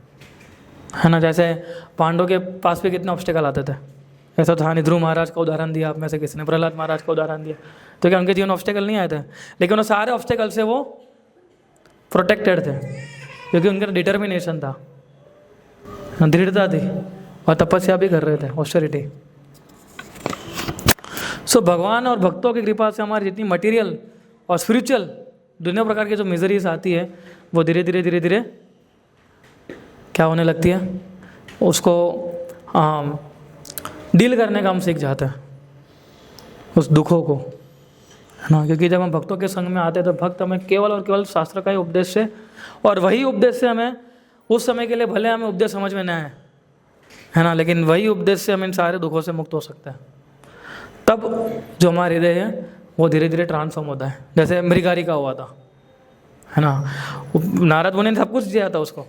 है ना। जैसे पांडवों के पास भी कितने ऑब्स्टेकल आते थे, ऐसा था नहीं। ध्रुव महाराज का उदाहरण दिया आप में से किसी ने, प्रहलाद महाराज का उदाहरण दिया, तो क्या उनके जीवन ऑब्स्टेकल नहीं आए थे? लेकिन वो सारे ऑब्स्टेकल से वो प्रोटेक्टेड थे, क्योंकि उनका डिटर्मिनेशन था, दृढ़ता थी, और तपस्या भी कर रहे थे, ऑस्टेरिटी। भगवान और भक्तों की कृपा से हमारी जितनी मटेरियल और स्पिरिचुअल दुनिया प्रकार की जो मिजरीज आती है, वो धीरे धीरे धीरे धीरे क्या होने लगती है, उसको डील करने का हम सीख जाते हैं, उस दुखों को, है ना। क्योंकि जब हम भक्तों के संग में आते हैं, तो भक्त हमें केवल और केवल शास्त्र का ही उपदेश से, और वही उपदेश से हमें उस समय के लिए, भले हमें उपदेश समझ में न आए, है ना, लेकिन वही उपदेश से हम इन सारे दुखों से मुक्त हो सकते हैं। तब जो हमारा हृदय है वो धीरे धीरे ट्रांसफॉर्म होता है, जैसे मृगारी का हुआ था, है ना। नारद मुनि ने सब कुछ दिया था उसको,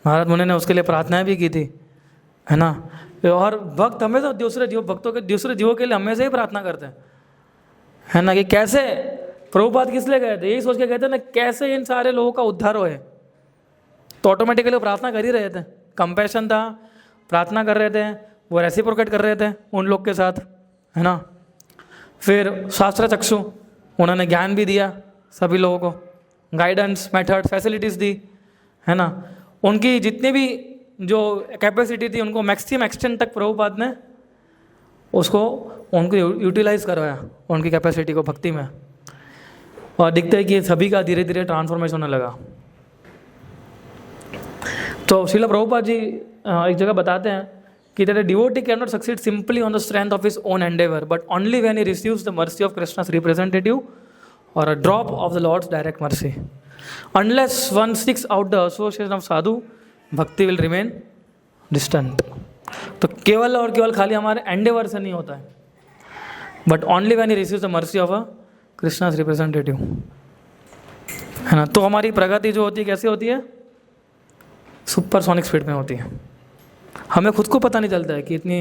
नारद मुनि ने उसके लिए प्रार्थनाएं भी की थी, है ना। और भक्त हमेशा दूसरे जीव, भक्तों के दूसरे जीवों के लिए हमेशा ही प्रार्थना करते हैं, है ना, कि कैसे प्रभुपाद किस लिए गए थे, यही सोच के कहते हैं ना, कैसे इन सारे लोगों का उद्धार होए। तो ऑटोमेटिकली प्रार्थना कर ही रहे थे, कंपैशन था, प्रार्थना कर रहे थे, वो रेसिप्रोकेट कर रहे थे उन लोग के साथ, है ना। फिर शास्त्र चक्षु, उन्होंने ज्ञान भी दिया सभी लोगों को, गाइडेंस, मेथड, फैसिलिटीज़ दी, है ना। उनकी जितनी भी जो कैपेसिटी थी, उनको मैक्सिमम एक्सटेंट तक प्रभुपाद ने उसको उनको यूटिलाइज करवाया, उनकी कैपेसिटी को भक्ति में। और दिखता है कि सभी का धीरे धीरे ट्रांसफॉर्मेशन होने लगा। तो तो श्रील प्रभुपाद जी एक जगह बताते हैं कि that devotee can not succeed simply on the strength of his own endeavour but only when he receives the mercy of Krishna's representative और a drop of the Lord's direct mercy. Unless one seeks out the association of sadhu, bhakti will remain distant. तो केवल और केवल खाली हमारे Endeavour से नहीं होता है, but only when he receives the mercy of a Krishna's representative, है ना. तो हमारी प्रगति जो होती है कैसी होती है? सुपरसोनिक स्पीड में होती है. हमें खुद को पता नहीं चलता है कि इतनी,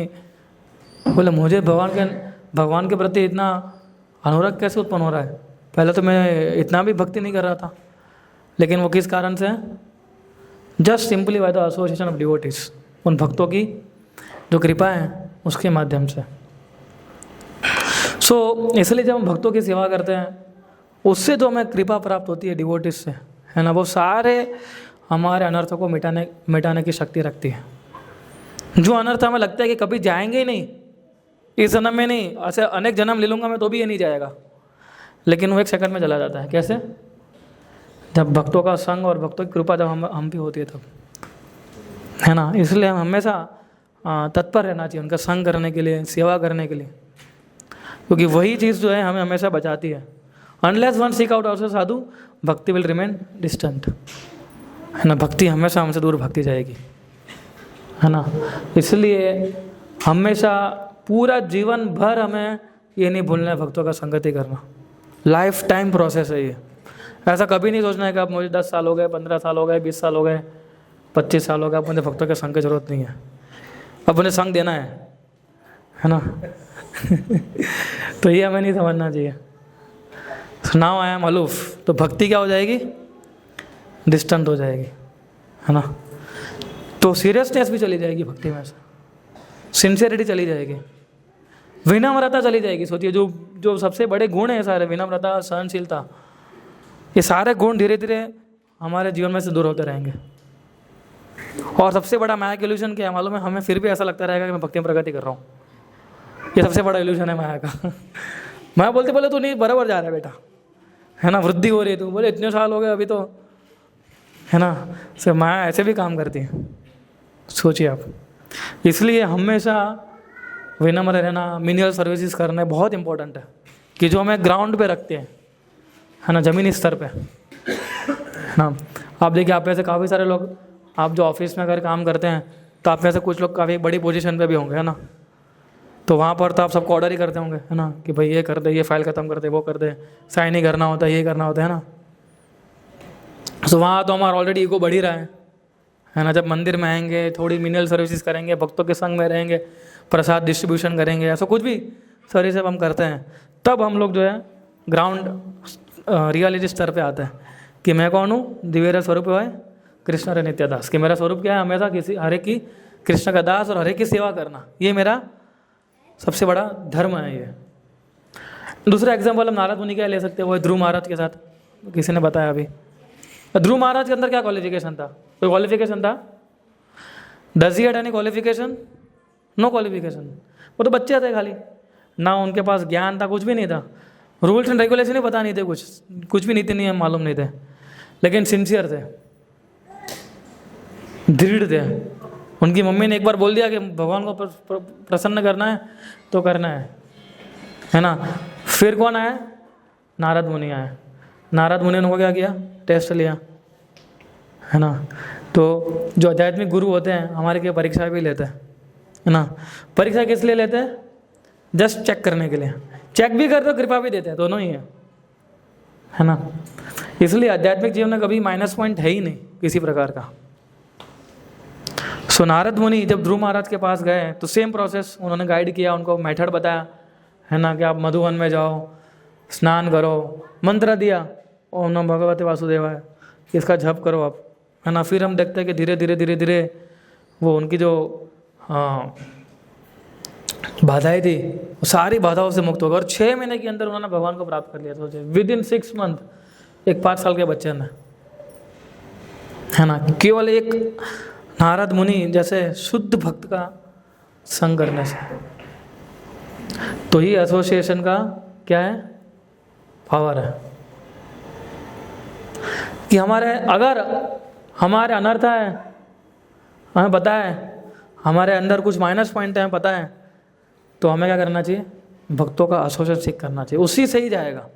बोले मुझे भगवान के प्रति इतना अनुराग कैसे उत्पन्न हो रहा है. पहले तो मैं इतना भी भक्ति नहीं कर रहा था, लेकिन वो किस कारण से? Just simply by the association of devotees, उन भक्तों की जो कृपा है उसके माध्यम से. इसलिए जब हम भक्तों की सेवा करते हैं उससे जो हमें कृपा प्राप्त होती है डिवोटीज से, है ना, वो सारे हमारे अनर्थों को मिटाने की शक्ति रखती है. जो अनर्थ हमें लगता है कि कभी जाएंगे ही नहीं, इस जन्म में नहीं, ऐसे अनेक जन्म ले लूँगा मैं तो भी ये नहीं जाएगा, लेकिन वो एक सेकंड में चला जाता है. कैसे? जब भक्तों का संग और भक्तों की कृपा जब हम भी होती है तब, है ना. इसलिए हम हमेशा तत्पर रहना चाहिए उनका संग करने के लिए, सेवा करने के लिए, क्योंकि वही चीज़ जो है हमें हमेशा बचाती है. Unless one seek out also sadhu, bhakti will remain distant, है ना. भक्ति हमेशा हमसे दूर भक्ति जाएगी, है ना. इसलिए हमेशा पूरा जीवन भर हमें ये नहीं भूलना है भक्तों का संगति करना. लाइफ टाइम प्रोसेस है ये. ऐसा कभी नहीं सोचना है कि अब मुझे 10 साल हो गए, 15 साल हो गए, 20 साल हो गए, 25 साल हो गए, अब मुझे भक्तों के संग की जरूरत नहीं है, अब मुझे संग देना है ना. तो ये हमें नहीं समझना चाहिए. नाउ आई एम अलूफ, तो भक्ति क्या हो जाएगी? डिस्टेंट हो जाएगी, है ना. तो सीरियसनेस भी चली जाएगी भक्ति में से, सिंसियरिटी चली जाएगी, विनम्रता चली जाएगी. सोचिए जो सबसे बड़े गुण हैं सारे, विनम्रता, सहनशीलता, ये सारे गुण धीरे धीरे हमारे जीवन में से दूर होते रहेंगे. और सबसे बड़ा माया का इल्यूजन क्या है मालूम है? हमें फिर भी ऐसा लगता रहेगा कि मैं भक्ति में प्रगति कर रहा हूँ. ये सबसे बड़ा इल्यूजन है माया का. माया बोलते बोले तू नहीं बराबर जा रहा है बेटा, है ना, वृद्धि हो रही है, तू बोले इतने साल हो गए अभी तो, है ना. से माया ऐसे भी काम करती है, सोचिए आप. इसलिए हमेशा विनम्र रहना, मिनिमल सर्विसेज करना बहुत इंपॉर्टेंट है, कि जो हमें ग्राउंड पे रखते हैं, है ना, ज़मीनी स्तर पे, है ना. आप देखिए, आप में से काफ़ी सारे लोग, आप जो ऑफिस में अगर काम करते हैं तो आप में से कुछ लोग काफ़ी बड़ी पोजीशन पे भी होंगे, है ना. तो वहाँ पर तो आप सबको ऑर्डर ही करते होंगे, है ना, कि भाई ये कर दे, ये फाइल ख़त्म कर दे, वो कर दे, साइन ही करना होता है, ये करना होता है ना. तो वहाँ तो हमारा ऑलरेडी ईगो बढ़ ही रहा है ना. जब मंदिर में आएंगे, थोड़ी मिनिमल सर्विसेज करेंगे, भक्तों के संग में रहेंगे, प्रसाद डिस्ट्रीब्यूशन करेंगे, ऐसा कुछ भी सर्विस हम करते हैं, तब हम लोग जो है ग्राउंड रियलिटी स्तर पे आते हैं कि मैं कौन हूँ? दिव्य स्वरूप है कृष्ण रे नित्य दास, कि मेरा स्वरूप क्या है? हमेशा किसी हरे की कृष्ण का दास और हरे की सेवा करना, ये मेरा सबसे बड़ा धर्म है. ये दूसरा एग्जाम्पल हम नारद मुनि का ले सकते हैं, वो ध्रुव महाराज के साथ, किसी ने बताया अभी. ध्रुव महाराज के अंदर क्या क्वालिफिकेशन था? कोई क्वालिफिकेशन था? Does he had any qualification? No qualification. वो तो बच्चे थे खाली, ना उनके पास ज्ञान था, कुछ भी नहीं था, रूल्स एंड रेगुलेशन ही पता नहीं थे, कुछ भी नीति नियम मालूम नहीं थे, लेकिन सिंसियर थे, दृढ़ थे. उनकी मम्मी ने एक बार बोल दिया कि भगवान को प्रसन्न करना है तो करना है ना. फिर कौन आया? नारद मुनि आए. नारद मुनि ने क्या किया? टेस्ट लिया, है ना. तो जो आध्यात्मिक गुरु होते हैं हमारे के परीक्षा भी लेते हैं, है ना. परीक्षा किस लिए लेते हैं? जस्ट चेक करने के लिए. चेक भी करते, कृपा भी देते हैं, दोनों ही है ना. इसलिए आध्यात्मिक जीवन में कभी माइनस पॉइंट है ही नहीं किसी प्रकार का. सो नारद मुनि जब ध्रुव महाराज के पास गए तो सेम प्रोसेस उन्होंने गाइड किया, उनको मेथड बताया, है ना, कि आप मधुवन में जाओ, स्नान करो, मंत्र दिया, ओम नमो भगवते वासुदेवाय, इसका जप करो आप, है ना. फिर हम देखते हैं कि धीरे धीरे धीरे धीरे वो उनकी जो बाधाएं थी वो सारी बाधाओं से मुक्त हो गए और 6 महीने के अंदर उन्होंने भगवान को प्राप्त कर लिया. सोचे विदिन 6 मंथ, एक 5 साल के बच्चे ने, है ना, केवल एक नारद मुनि जैसे शुद्ध भक्त का संग करने से. तो ही एसोसिएशन का क्या है? पावर है कि अगर हमारे अनर्थ है हमें पता है हमारे अंदर कुछ माइनस पॉइंट है, हमें पता है, तो हमें क्या करना चाहिए? भक्तों का एसोसिएट सीख करना चाहिए, उसी से ही जाएगा।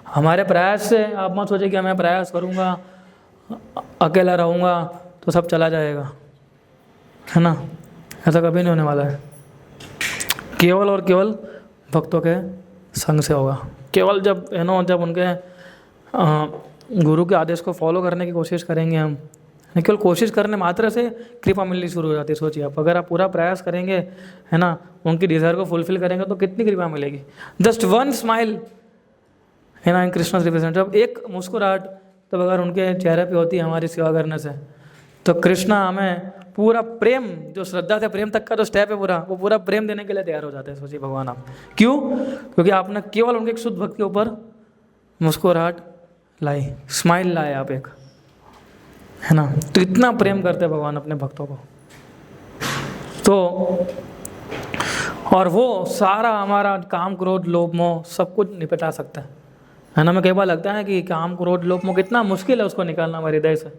हमारे प्रयास से आप मत सोचिए कि मैं प्रयास करूँगा, अकेला रहूँगा तो सब चला जाएगा, है ना? ऐसा कभी नहीं होने वाला है। केवल और केवल भक्तों के संग से होगा। केवल जब जब उनके गुरु के आदेश को फॉलो करने की कोशिश करेंगे हम, केवल कोशिश करने मात्र से कृपा मिलनी शुरू हो जाती है। सोचिए आप, अगर आप पूरा प्रयास करेंगे, है ना, उनकी डिज़ायर को फुलफिल करेंगे तो कितनी कृपा मिलेगी। जस्ट वन स्माइल, है ना, इन कृष्ण रिप्रेजेंटेटिव, एक मुस्कुराहट तब अगर उनके चेहरे पे होती है हमारी सेवा करने से, तो कृष्णा हमें पूरा प्रेम, जो श्रद्धा से प्रेम तक का जो स्टेप है पूरा, वो पूरा प्रेम देने के लिए तैयार हो जाते हैं। सोचिए भगवान आप, क्यों? क्योंकि आपने केवल उनके एक शुद्ध भक्त के ऊपर मुस्कुराहट लाई, स्माइल लाए आप एक, है ना। तो इतना प्रेम करते हैं भगवान अपने भक्तों को। तो और वो सारा हमारा काम क्रोध लोभ मोह सब कुछ निपटा सकता है ना। हमें कई बार लगता है कि काम क्रोध लोभ मोह कितना मुश्किल है उसको निकालना हमारे हृदय से,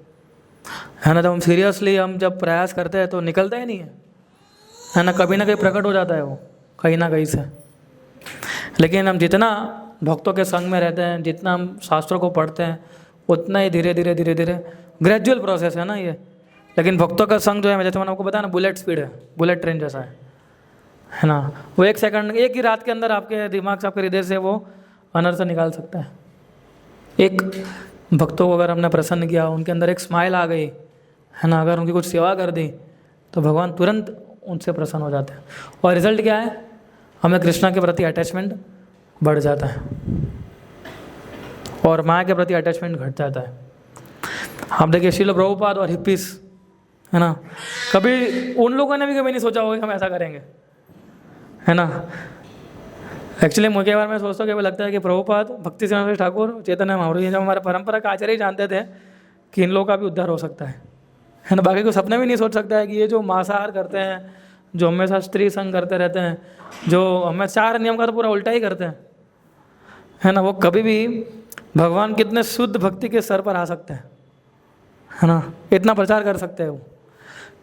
है ना। जब हम सीरियसली हम जब प्रयास करते हैं तो निकलता ही नहीं है ना, कभी ना कहीं प्रकट हो जाता है वो कहीं ना कहीं से। लेकिन हम जितना भक्तों के संग में रहते हैं, जितना हम शास्त्रों को पढ़ते हैं, उतना ही धीरे धीरे ग्रेजुअल प्रोसेस है ना ये। लेकिन भक्तों का संग जो है, जैसे मैंने आपको बताया ना, बुलेट स्पीड है, बुलेट ट्रेन जैसा है ना। वो एक सेकंड, एक ही रात के अंदर आपके दिमाग से, आपके हृदय से वो अनर्थ निकाल सकता है। एक भक्तों को अगर हमने प्रसन्न किया, उनके अंदर एक स्माइल आ गई, है ना, अगर उनकी कुछ सेवा कर दी, तो भगवान तुरंत उनसे प्रसन्न हो जाते हैं। और रिजल्ट क्या है? हमें कृष्णा के प्रति अटैचमेंट बढ़ जाता है और माया के प्रति अटैचमेंट घट जाता है। आप देखिए श्रील प्रभुपाद और हिप्पीस, है ना, कभी उन लोगों ने भी कभी नहीं सोचा होगा कि हम ऐसा करेंगे, है ना। एक्चुअली मुझे बार मैं सोचता हूँ कि लगता है कि प्रभुपाद, भक्ति सिद्धांत ठाकुर, चैतन्य महाप्रभु, ये जब हमारे परंपरा का आचार्य ही जानते थे कि इन लोगों का भी उद्धार हो सकता है ना। बाकी को सपने भी नहीं सोच सकता है कि ये जो मांसाहार करते हैं, जो हमेशा स्त्री संग करते रहते हैं, जो हमें 4 नियम का तो पूरा उल्टा ही करते हैं, है ना, वो कभी भी भगवान कितने शुद्ध भक्ति के स्तर पर आ सकते हैं, है ना। इतना प्रचार कर सकते हैं वो।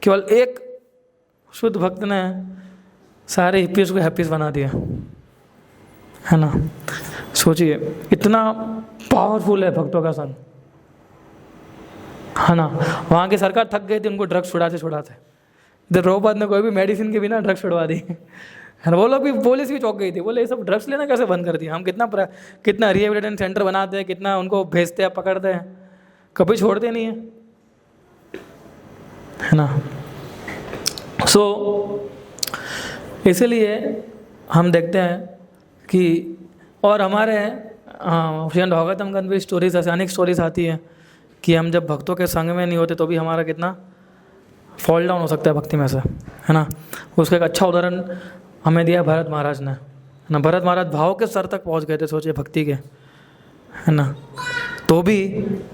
केवल एक शुद्ध भक्त ने सारे हिप्पीज को हैप्पीज बना दिया, है ना। सोचिए इतना पावरफुल है भक्तों का संग, है ना। वहाँ की सरकार थक गई थी उनको ड्रग्स छुड़ाते। इधर प्रभुपाद ने कोई भी मेडिसिन के बिना ड्रग्स छुड़वा दी, है ना। वो लोग भी, पुलिस भी चौंक गई थी, बोले ये सब ड्रग्स लेना कैसे बंद कर दिया। हम कितना रिहेबिलिटेशन सेंटर बनाते हैं, कितना उनको भेजते हैं, पकड़ते हैं, कभी छोड़ते नहीं है ना। इसलिए हम देखते हैं कि, और हमारे श्रीमद् भागवतम में भी स्टोरीज, ऐसे अनेक स्टोरीज आती है कि हम जब भक्तों के संग में नहीं होते तो भी हमारा कितना फॉल डाउन हो सकता है भक्ति में से, है ना। उसका एक अच्छा उदाहरण हमें दिया भरत महाराज ने, है ना। भरत महाराज भाव के स्तर तक पहुंच गए थे, सोचिए भक्ति के, है ना, तो भी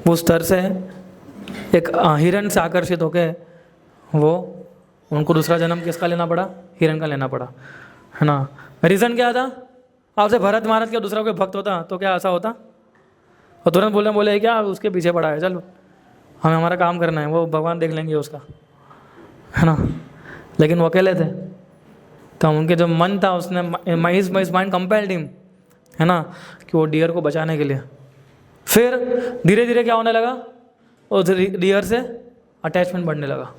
वो स्तर से एक हिरण से आकर्षित होके वो, उनको दूसरा जन्म किसका लेना पड़ा? हिरण का लेना पड़ा, है ना। रीज़न क्या था? आपसे भरत महाराज क्या दूसरा कोई भक्त होता तो क्या ऐसा होता? और तुरंत बोले क्या उसके पीछे पड़ा है, चलो हमें हमारा काम करना है, वो भगवान देख लेंगे उसका, है ना। लेकिन वो अकेले थे, तो उनके जो मन था उसने माइंड कंपेल्ड हिम, है ना, कि वो डियर को बचाने के लिए। फिर धीरे धीरे क्या होने लगा? उस डियर से अटैचमेंट बढ़ने लगा।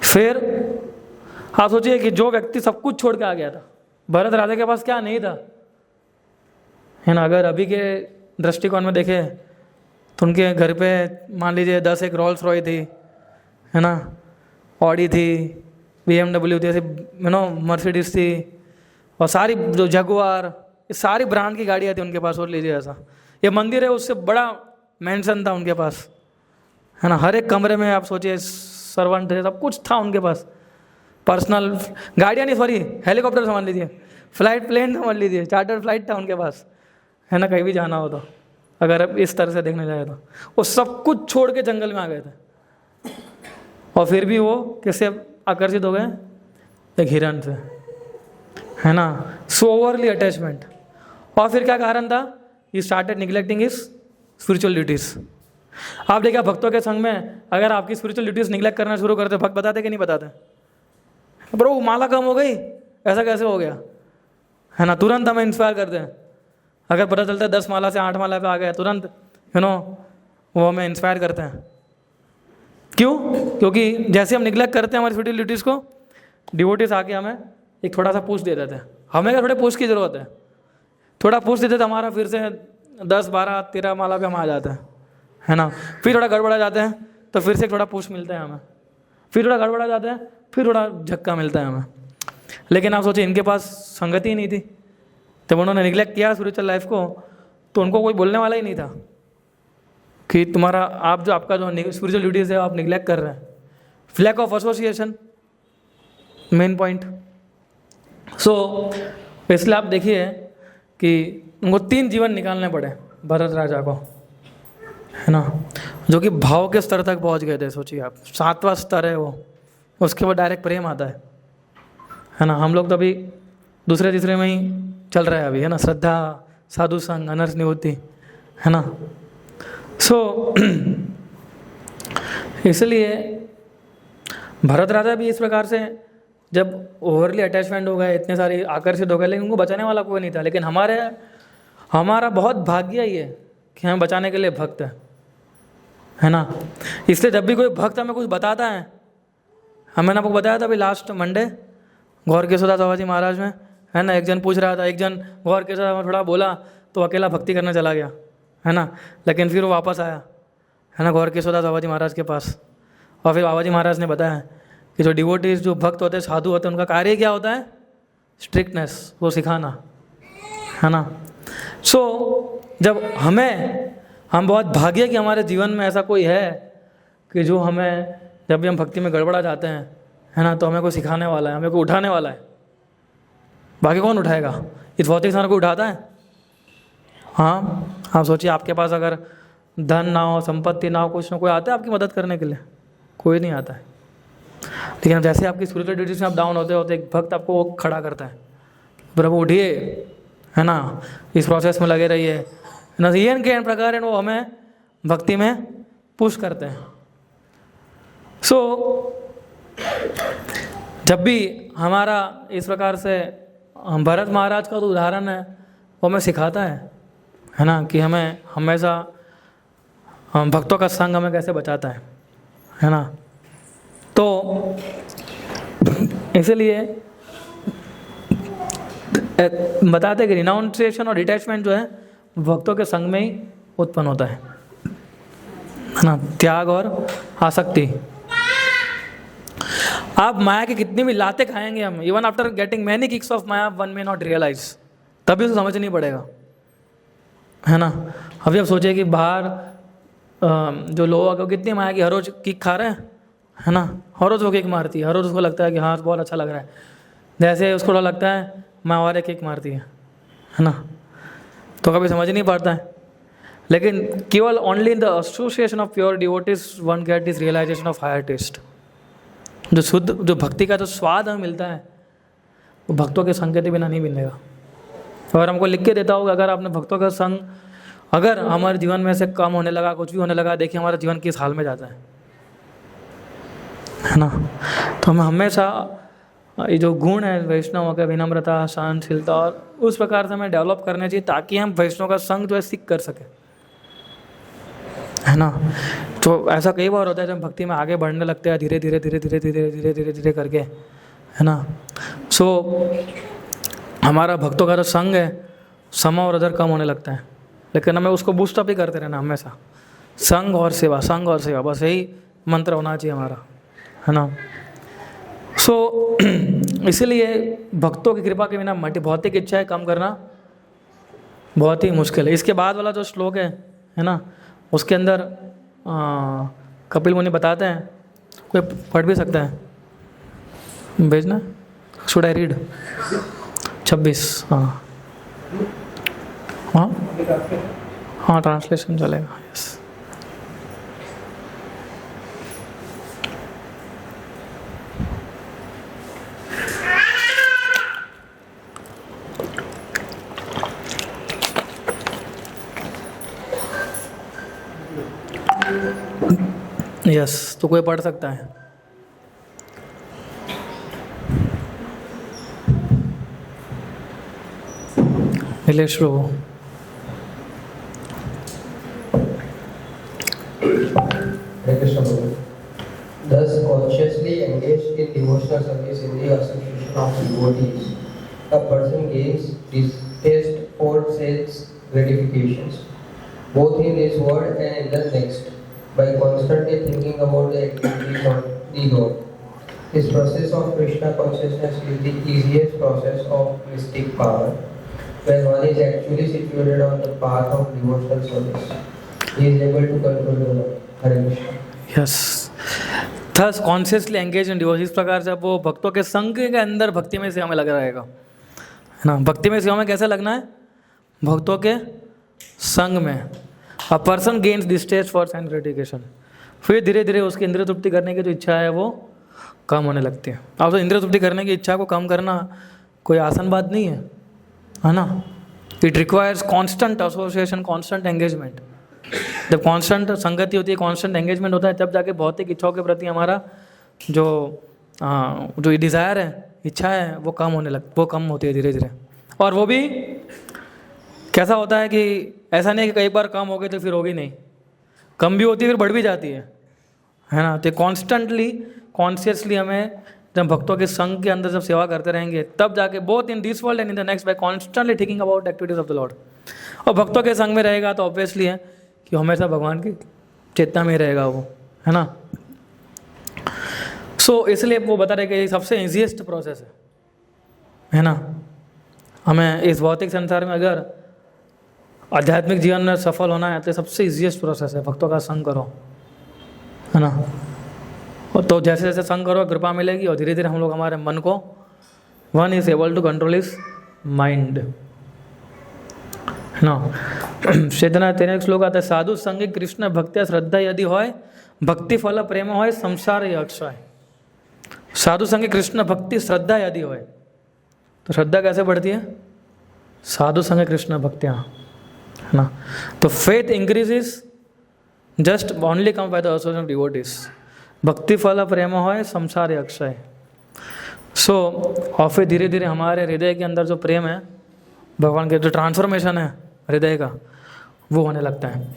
फिर आप सोचिए कि जो व्यक्ति सब कुछ छोड़ के आ गया था, भरत राजा के पास क्या नहीं था, है ना। अगर अभी के दृष्टिकोण में देखें तो उनके घर पे मान लीजिए 10 एक रोल्स रॉय थी, है ना, ऑडी थी, BMW थी, ऐसे मर्सिडीज थी, और सारी जो जगुआर, ये सारी ब्रांड की गाड़ियाँ थी उनके पास। और लीजिए ऐसा ये मंदिर है, उससे बड़ा मैंशन था उनके पास, है ना। हर एक कमरे में आप सोचिए सर्वेंट थे, सब कुछ था उनके पास। पर्सनल गाड़ियाँ नहीं, सॉरी हेलीकॉप्टर समझ लीजिए, प्लेन समझ लीजिए, चार्टर फ्लाइट था उनके पास, है ना, कहीं भी जाना हो तो। अगर अब इस तरह से देखने जाए तो वो सब कुछ छोड़ के जंगल में आ गए थे, और फिर भी वो किससे आकर्षित हो गए? एक हिरण से, है ना। सो ओवरली अटैचमेंट। और फिर क्या कारण था? He started neglecting his spiritual duties. आप देखिए भक्तों के संग में अगर आपकी स्पिरिचुअल ड्यूटीज निगलेक्ट करना शुरू करते, भक्त बताते कि नहीं बताते? ब्रो माला कम हो गई, ऐसा कैसे हो गया, है ना? तुरंत हमें इंस्पायर करते हैं। अगर पता चलता है 10 माला से 8 माला पे आ गए, तुरंत वो हमें इंस्पायर करते हैं। क्यों? क्योंकि जैसे हम निगलेक्ट करते हैं हमारी स्पिरिचुअल ड्यूटीज़ को, डिवोटीज आके हमें एक थोड़ा सा पुश दे देते हैं। हमें क्या थोड़े पुश की ज़रूरत है, थोड़ा पुश देते तो हमारा फिर से 10, 12, 13 माला पे हम आ जाते हैं, है ना? फिर थोड़ा गड़बड़ा जाते हैं तो फिर से थोड़ा पुश मिलता है हमें, फिर थोड़ा गड़बड़ा जाते हैं, फिर थोड़ा झक्का मिलता है हमें। लेकिन आप सोचिए इनके पास संगति ही नहीं थी, जब उन्होंने निगलेक्ट किया स्पिरिचुअल लाइफ को तो उनको कोई बोलने वाला ही नहीं था कि तुम्हारा आपका जो स्पिरिचुअल ड्यूटीज़ है आप निगलेक्ट कर रहे हैं। Lack of association main point. So इसलिए आप देखिए कि उनको 3 जीवन निकालने पड़े भरत राजा को, है ना, जो कि भाव के स्तर तक पहुंच गए थे। सोचिए आप, 7वां स्तर है वो, उसके बाद डायरेक्ट प्रेम आता है ना? हम लोग तो अभी दूसरे तीसरे में ही चल रहा है अभी, है ना? श्रद्धा, साधु संग, अनर्थ निवृत्ति, है ना? सो इसलिए भरत राजा भी इस प्रकार से जब ओवरली अटैचमेंट हो गए, इतने सारे आकर्षित हो गए, लेकिन उनको बचाने वाला कोई नहीं था। लेकिन हमारा बहुत भाग्य ही है कि हमें बचाने के लिए भक्त है ना? इसलिए जब भी कोई भक्त हमें कुछ बताता है, मैंने आपको बताया था अभी लास्ट मंडे गौर केशवदास बाबा जी महाराज में, है ना, एक जन पूछ रहा था, एक जन गौर केशवदास थोड़ा बोला तो अकेला भक्ति करने चला गया, है ना? लेकिन फिर वो वापस आया, है ना, गौर केशवदास बाबा जी महाराज के पास। और फिर बाबा जी महाराज ने बताया कि जो डिवोटीज, जो भक्त होते हैं, साधु होते हैं, उनका कार्य क्या होता है? स्ट्रिक्टनेस, वो सिखाना, है ना? सो जब हम बहुत भाग्य कि हमारे जीवन में ऐसा कोई है कि जो हमें, जब भी हम भक्ति में गड़बड़ा जाते हैं, है ना, तो हमें कोई सिखाने वाला है, हमें कोई उठाने वाला है। बाकी कौन उठाएगा? इस भौतिक संसार को उठाता है? हाँ, आप सोचिए आपके पास अगर धन ना हो, संपत्ति ना हो, कुछ ना कोई आता है आपकी मदद करने के लिए? कोई नहीं आता है। लेकिन जैसे आपकी स्पिरिचुअल ड्यूटीज में आप डाउन होते होते एक भक्त आपको खड़ा करता है, प्रभु उठिए, है ना, इस प्रोसेस में लगे रहिए, है ना? ये के प्रकार है वो हमें भक्ति में पुश करते हैं। सो जब भी हमारा इस प्रकार से भरत महाराज का तो उदाहरण है, वो हमें सिखाता है ना, कि हमें हमेशा भक्तों का संग हमें कैसे बचाता है ना? तो इसलिए बताते हैं कि रिनाउंसिएशन और डिटैचमेंट जो है भक्तों के संग में ही उत्पन्न होता है ना? त्याग और आसक्ति। आप माया की कितनी भी लाते खाएंगे हम, even after getting many kicks of maya, one may not realise, तभी उसे समझ नहीं पड़ेगा, है ना? अभी आप सोचिए कि बाहर जो लोग कितनी माया की हर रोज किक खा रहे हैं, है ना? हर रोज वो किक मारती है, हर रोज उसको लगता है कि हाँ बहुत अच्छा लग रहा है, जैसे उसको लगता है मैं और एक किक मारती है ना? तो कभी समझ नहीं पाता है। लेकिन केवल only in the association of pure devotees one get this realisation of higher taste. जो शुद्ध, जो भक्ति का जो स्वाद हमें मिलता है वो भक्तों के संग के बिना नहीं मिलेगा। अगर हमको लिख के देता होगा, अगर आपने भक्तों का संग अगर हमारे जीवन में से कम होने लगा, कुछ भी होने लगा, देखिए हमारा जीवन किस हाल में जाता है ना? तो हमें हमेशा ये जो गुण है वैष्णव का, विनम्रता, सहनशीलता, और उस प्रकार से हमें डेवलप करने चाहिए ताकि हम वैष्णव का संग जो है सीख कर सकें, है ना? तो ऐसा कई बार होता है जब भक्ति में आगे बढ़ने लगते हैं धीरे धीरे धीरे धीरे धीरे धीरे धीरे धीरे करके, है ना? सो हमारा भक्तों का जो संग है सम और अदर कम होने लगता है, लेकिन हमें उसको बूस्टअप ही करते रहना हमेशा। संग और सेवा, संग और सेवा, बस यही मंत्र होना चाहिए हमारा, है ना? सो इसीलिए भक्तों की कृपा के बिना भौतिक इच्छाएं कम करना बहुत ही मुश्किल है। इसके बाद वाला जो श्लोक है ना, उसके अंदर कपिल मुनि बताते हैं, कोई पढ़ भी सकता है, भेजना, शुड आई रीड? 26, हाँ हाँ हाँ, ट्रांसलेशन चलेगा, यस। यस, तो कोई पढ़ सकता है। नीलेश प्रभु। Hare Krishna Prabhu. Thus, consciously engaged in devotional service in the association of devotees, a person gains distaste for sense gratifications, both in this world and in the next, by constantly thinking about the activities of the Lord. This process of Krishna consciousness is the easiest process of mystic power, when one is actually situated on the path of devotional service. He is able to control the Lord. Hare Krishna. Yes, thus consciously engage in devotion, इस प्रकार से वो भक्तों के संग के अंदर भक्ति में सेवा में लगा रहेगा, है ना। भक्ति में सेवा में कैसे लगना है? भक्तों के संग में। A person gains distaste for sense gratification, फिर धीरे धीरे उसकी इंद्रिय तृप्ति करने की जो इच्छा है वो कम होने लगती है। अब तो इंद्रिय तृप्ति करने की इच्छा को कम करना कोई आसान बात नहीं है ना। It requires constant association, constant engagement. जब कांस्टेंट संगति होती है, कांस्टेंट एंगेजमेंट होता है, तब जाके भौतिक इच्छाओं के प्रति हमारा जो डिज़ायर है, इच्छा है, वो कम होती है धीरे धीरे। और वो भी कैसा होता है कि ऐसा नहीं है कि कई बार कम हो गई तो फिर होगी नहीं, कम भी होती है फिर बढ़ भी जाती है ना। तो कॉन्स्टेंटली कॉन्शियसली हमें जब भक्तों के संग के अंदर जब सेवा करते रहेंगे, तब जाके both in this world and in the next, by constantly thinking about activities of the lord. और भक्तों के संग में रहेगा तो ऑब्वियसली है कि हमेशा भगवान की चेतना में रहेगा वो, है ना। सो इसलिए वो बता रहे कि ये सबसे ईजीएस्ट प्रोसेस है ना। हमें इस भौतिक संसार में अगर आध्यात्मिक जीवन में सफल होना है तो सबसे ईजीएस्ट प्रोसेस है, भक्तों का संग करो, है ना। और तो जैसे जैसे संग करो कृपा मिलेगी, और धीरे धीरे हम लोग हमारे मन को, one is able to control his mind, है ना। चेतना 13 श्लोक आता है, साधु संगी कृष्ण भक्त्या श्रद्धा यदि होय, भक्ति फल प्रेम होय, संसार अक्षय। साधु संगी कृष्ण भक्ति श्रद्धा यदि होय, तो श्रद्धा कैसे बढ़ती है? साधु संगी कृष्ण भक्तियाँ, है ना। तो faith increases just only come by the association of devotees. भक्ति फल प्रेम होय, संसार अक्षय। सो और फिर धीरे धीरे हमारे हृदय के अंदर जो प्रेम है भगवान के, जो ट्रांसफॉर्मेशन है हृदय का, वो होने लगता है।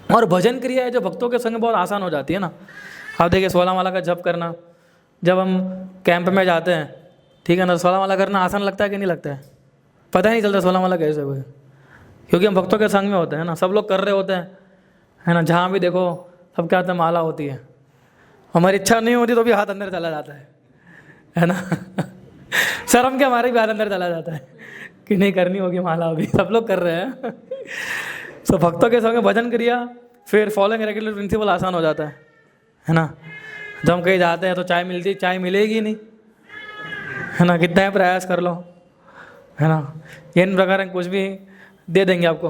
और भजन क्रिया है जो भक्तों के संग बहुत आसान हो जाती है ना। आप देखिए 16 माला का जप करना, जब हम कैंप में जाते हैं, ठीक है ना, 16 माला करना आसान लगता है कि नहीं लगता है? पता ही नहीं चलता 16 माला कैसे हुए, क्योंकि हम भक्तों के संग में होते हैं ना। सब लोग कर रहे होते हैं, है ना। जहाँ भी देखो सब क्या होता है, माला होती है। हमारी इच्छा नहीं होती तो भी हाथ अंदर चला जाता है ना। शर्म के हमारे भी हाथ अंदर चला जाता है कि नहीं करनी होगी माला, अभी सब लोग कर रहे हैं। तो भक्तों के संग भजन क्रिया, फिर फॉलोइंग रेगुलर प्रिंसिपल आसान हो जाता है ना। जब हम कहीं जाते हैं तो चाय मिलेगी नहीं, है ना, कितना ही प्रयास कर लो, है ना। इन प्रकार कुछ भी दे देंगे आपको,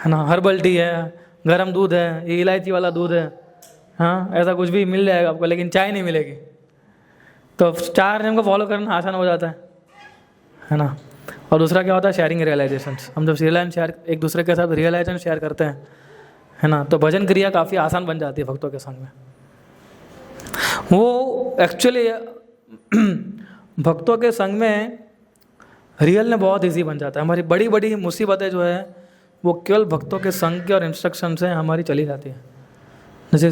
है ना। हर्बल टी है, गर्म दूध है, ये इलायची वाला दूध है, हाँ, ऐसा कुछ भी मिल जाएगा आपको, लेकिन चाय नहीं मिलेगी। तो 4 नियम को फॉलो करना आसान हो जाता है ना। और दूसरा क्या होता है, शेयरिंग रियलाइजेशन। हम जब एक दूसरे के साथ रियलाइजेशन शेयर करते हैं, है ना, तो भजन क्रिया काफ़ी आसान बन जाती है भक्तों के संग में। वो एक्चुअली भक्तों के संग में रियल में बहुत ईजी बन जाता है। हमारी बड़ी बड़ी मुसीबतें जो है वो केवल भक्तों के संग के और इंस्ट्रक्शन से हमारी चली जाती है। जैसे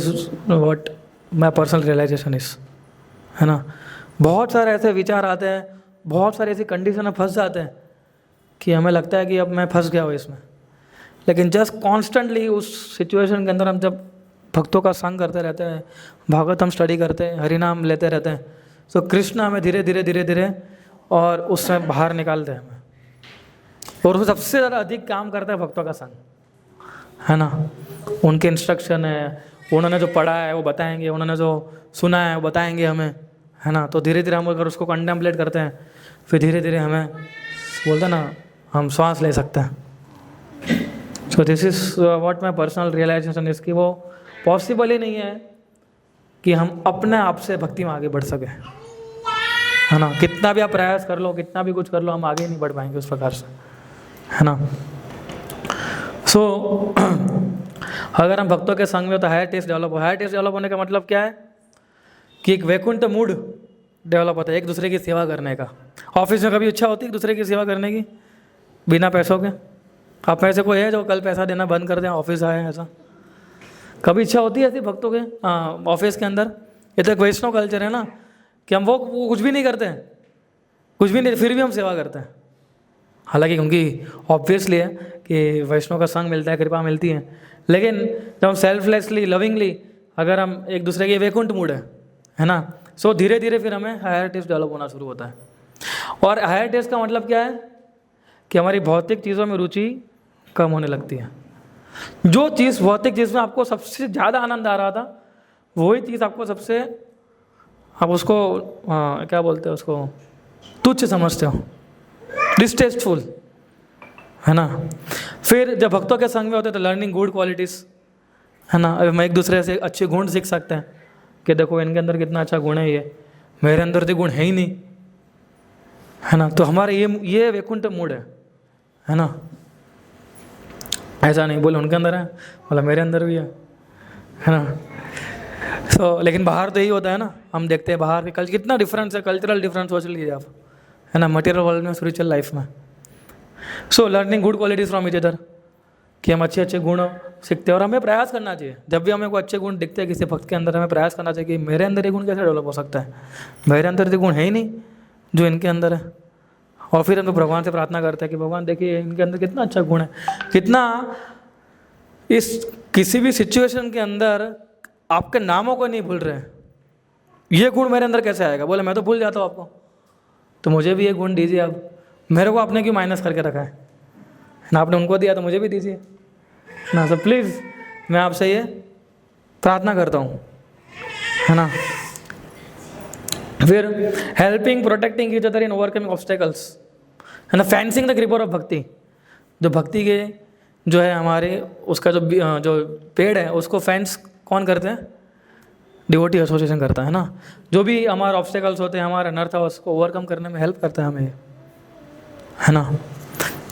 what my personal realisation is, है ना। बहुत सारे ऐसे विचार आते हैं, बहुत सारी ऐसी कंडीशन में फंस जाते हैं कि हमें लगता है कि अब मैं फंस गया हूँ इसमें। लेकिन जस्ट कॉन्स्टेंटली उस सिचुएशन के अंदर हम जब भक्तों का संग करते रहते हैं, भागवत हम स्टडी करते हैं, हरिनाम लेते रहते हैं, तो कृष्ण हमें धीरे धीरे धीरे धीरे और उसमें बाहर निकालते हैं हमें। और उसमें सबसे ज़्यादा अधिक काम करता है भक्तों का संग, है ना। उनके इंस्ट्रक्शन है, उन्होंने जो पढ़ा है वो बताएंगे, उन्होंने जो सुना है वो बताएंगे हमें, है ना। तो धीरे धीरे हम अगर उसको कंटेम्पलेट करते हैं, फिर धीरे धीरे हमें बोलते हैं ना, हम श्वास ले सकते हैं। So this is what my personal realisation is, कि वो पॉसिबल ही नहीं है कि हम अपने आप से भक्ति में आगे बढ़ सके, है ना। कितना भी आप प्रयास कर लो, कितना भी कुछ कर लो, हम आगे नहीं बढ़ पाएंगे उस प्रकार से, है ना। सो अगर हम भक्तों के संग में हो तो हायर टेस्ट डेवलप हो। हायर टेस्ट डेवलप होने का मतलब क्या है कि एक वैकुंठ मूड डेवलप होता है एक दूसरे की सेवा करने का। ऑफिस में कभी इच्छा होती है एक दूसरे की सेवा करने की बिना पैसों के? आप में से कोई है जो कल पैसा देना बंद कर दें ऑफिस आए? ऐसा कभी इच्छा होती है ऐसी भक्तों के ऑफिस के अंदर? ये तो एक वैष्णव कल्चर है ना कि हम वो कुछ भी नहीं करते हैं, कुछ भी नहीं, फिर भी हम सेवा करते हैं। हालांकि उनकी ऑब्वियसली है कि वैष्णव का संग मिलता है, कृपा मिलती है, लेकिन जब हम सेल्फलेसली लविंगली अगर हम एक दूसरे के वैकुंठ मूड है ना, सो धीरे धीरे फिर हमें हायर टेस्ट डेवलप होना शुरू होता है। और हायर टेस्ट का मतलब क्या है कि हमारी भौतिक चीज़ों में रुचि कम होने लगती है। जो चीज़ भौतिक चीज़ में आपको सबसे ज़्यादा आनंद आ रहा था वही चीज़ आपको सबसे, आप उसको क्या बोलते हैं, उसको तुच्छ समझते हो, डिस्टेस्टफुल, है ना। फिर जब भक्तों के संग में होते हैं तो लर्निंग गुड क्वालिटीज़, है ना। अब हम एक दूसरे से अच्छे गुण सीख सकते हैं कि देखो इनके अंदर कितना अच्छा गुण है, ये मेरे अंदर तो गुण है ही नहीं, है ना। तो हमारे ये वैकुंठ मूड है ना। ऐसा नहीं बोले उनके अंदर है, बोला मेरे अंदर भी है ना। तो लेकिन बाहर तो यही होता है ना, हम देखते हैं बाहर के कितना डिफरेंस है, कल्चरल डिफरेंस सोच लीजिए आप, है ना, मटेरियल वर्ल्ड में, स्पिरिचुअल लाइफ में। So learning good qualities from each other, कि हम अच्छे अच्छे गुण सीखते हैं। और हमें प्रयास करना चाहिए, जब भी हमें कोई अच्छे गुण दिखते हैं किसी भक्त के अंदर, हमें प्रयास करना चाहिए कि मेरे अंदर ये गुण कैसे डेवलप हो सकता है, मेरे अंदर ये गुण है ही नहीं जो इनके अंदर है। और फिर हम तो भगवान से प्रार्थना करते हैं कि भगवान देखिए इनके अंदर कितना अच्छा गुण है, कितना इस किसी भी सिचुएशन के अंदर आपके नामों को नहीं भूल रहे हैं, ये गुण मेरे अंदर कैसे आएगा? बोले मैं तो भूल जाता हूँ आपको, तो मुझे भी ये गुण दीजिए। अब मेरे को आपने क्यों माइनस करके रखा है ना, आपने उनको दिया तो मुझे भी दीजिए ना। तो प्लीज़ मैं आपसे ये प्रार्थना करता हूँ, है ना। फिर helping protecting each other in overcoming obstacles, है ना। फैंसिंग द ग्रिप ऑफ भक्ति, जो भक्ति के जो है हमारे उसका जो पेड़ है उसको फेंस कौन करते हैं? डिवोटी एसोसिएशन करता है ना। जो भी हमारे ऑब्स्टेकल्स होते हैं, हमारे अनर्थ है, उसको ओवरकम करने में हेल्प करता है हमें, है ना।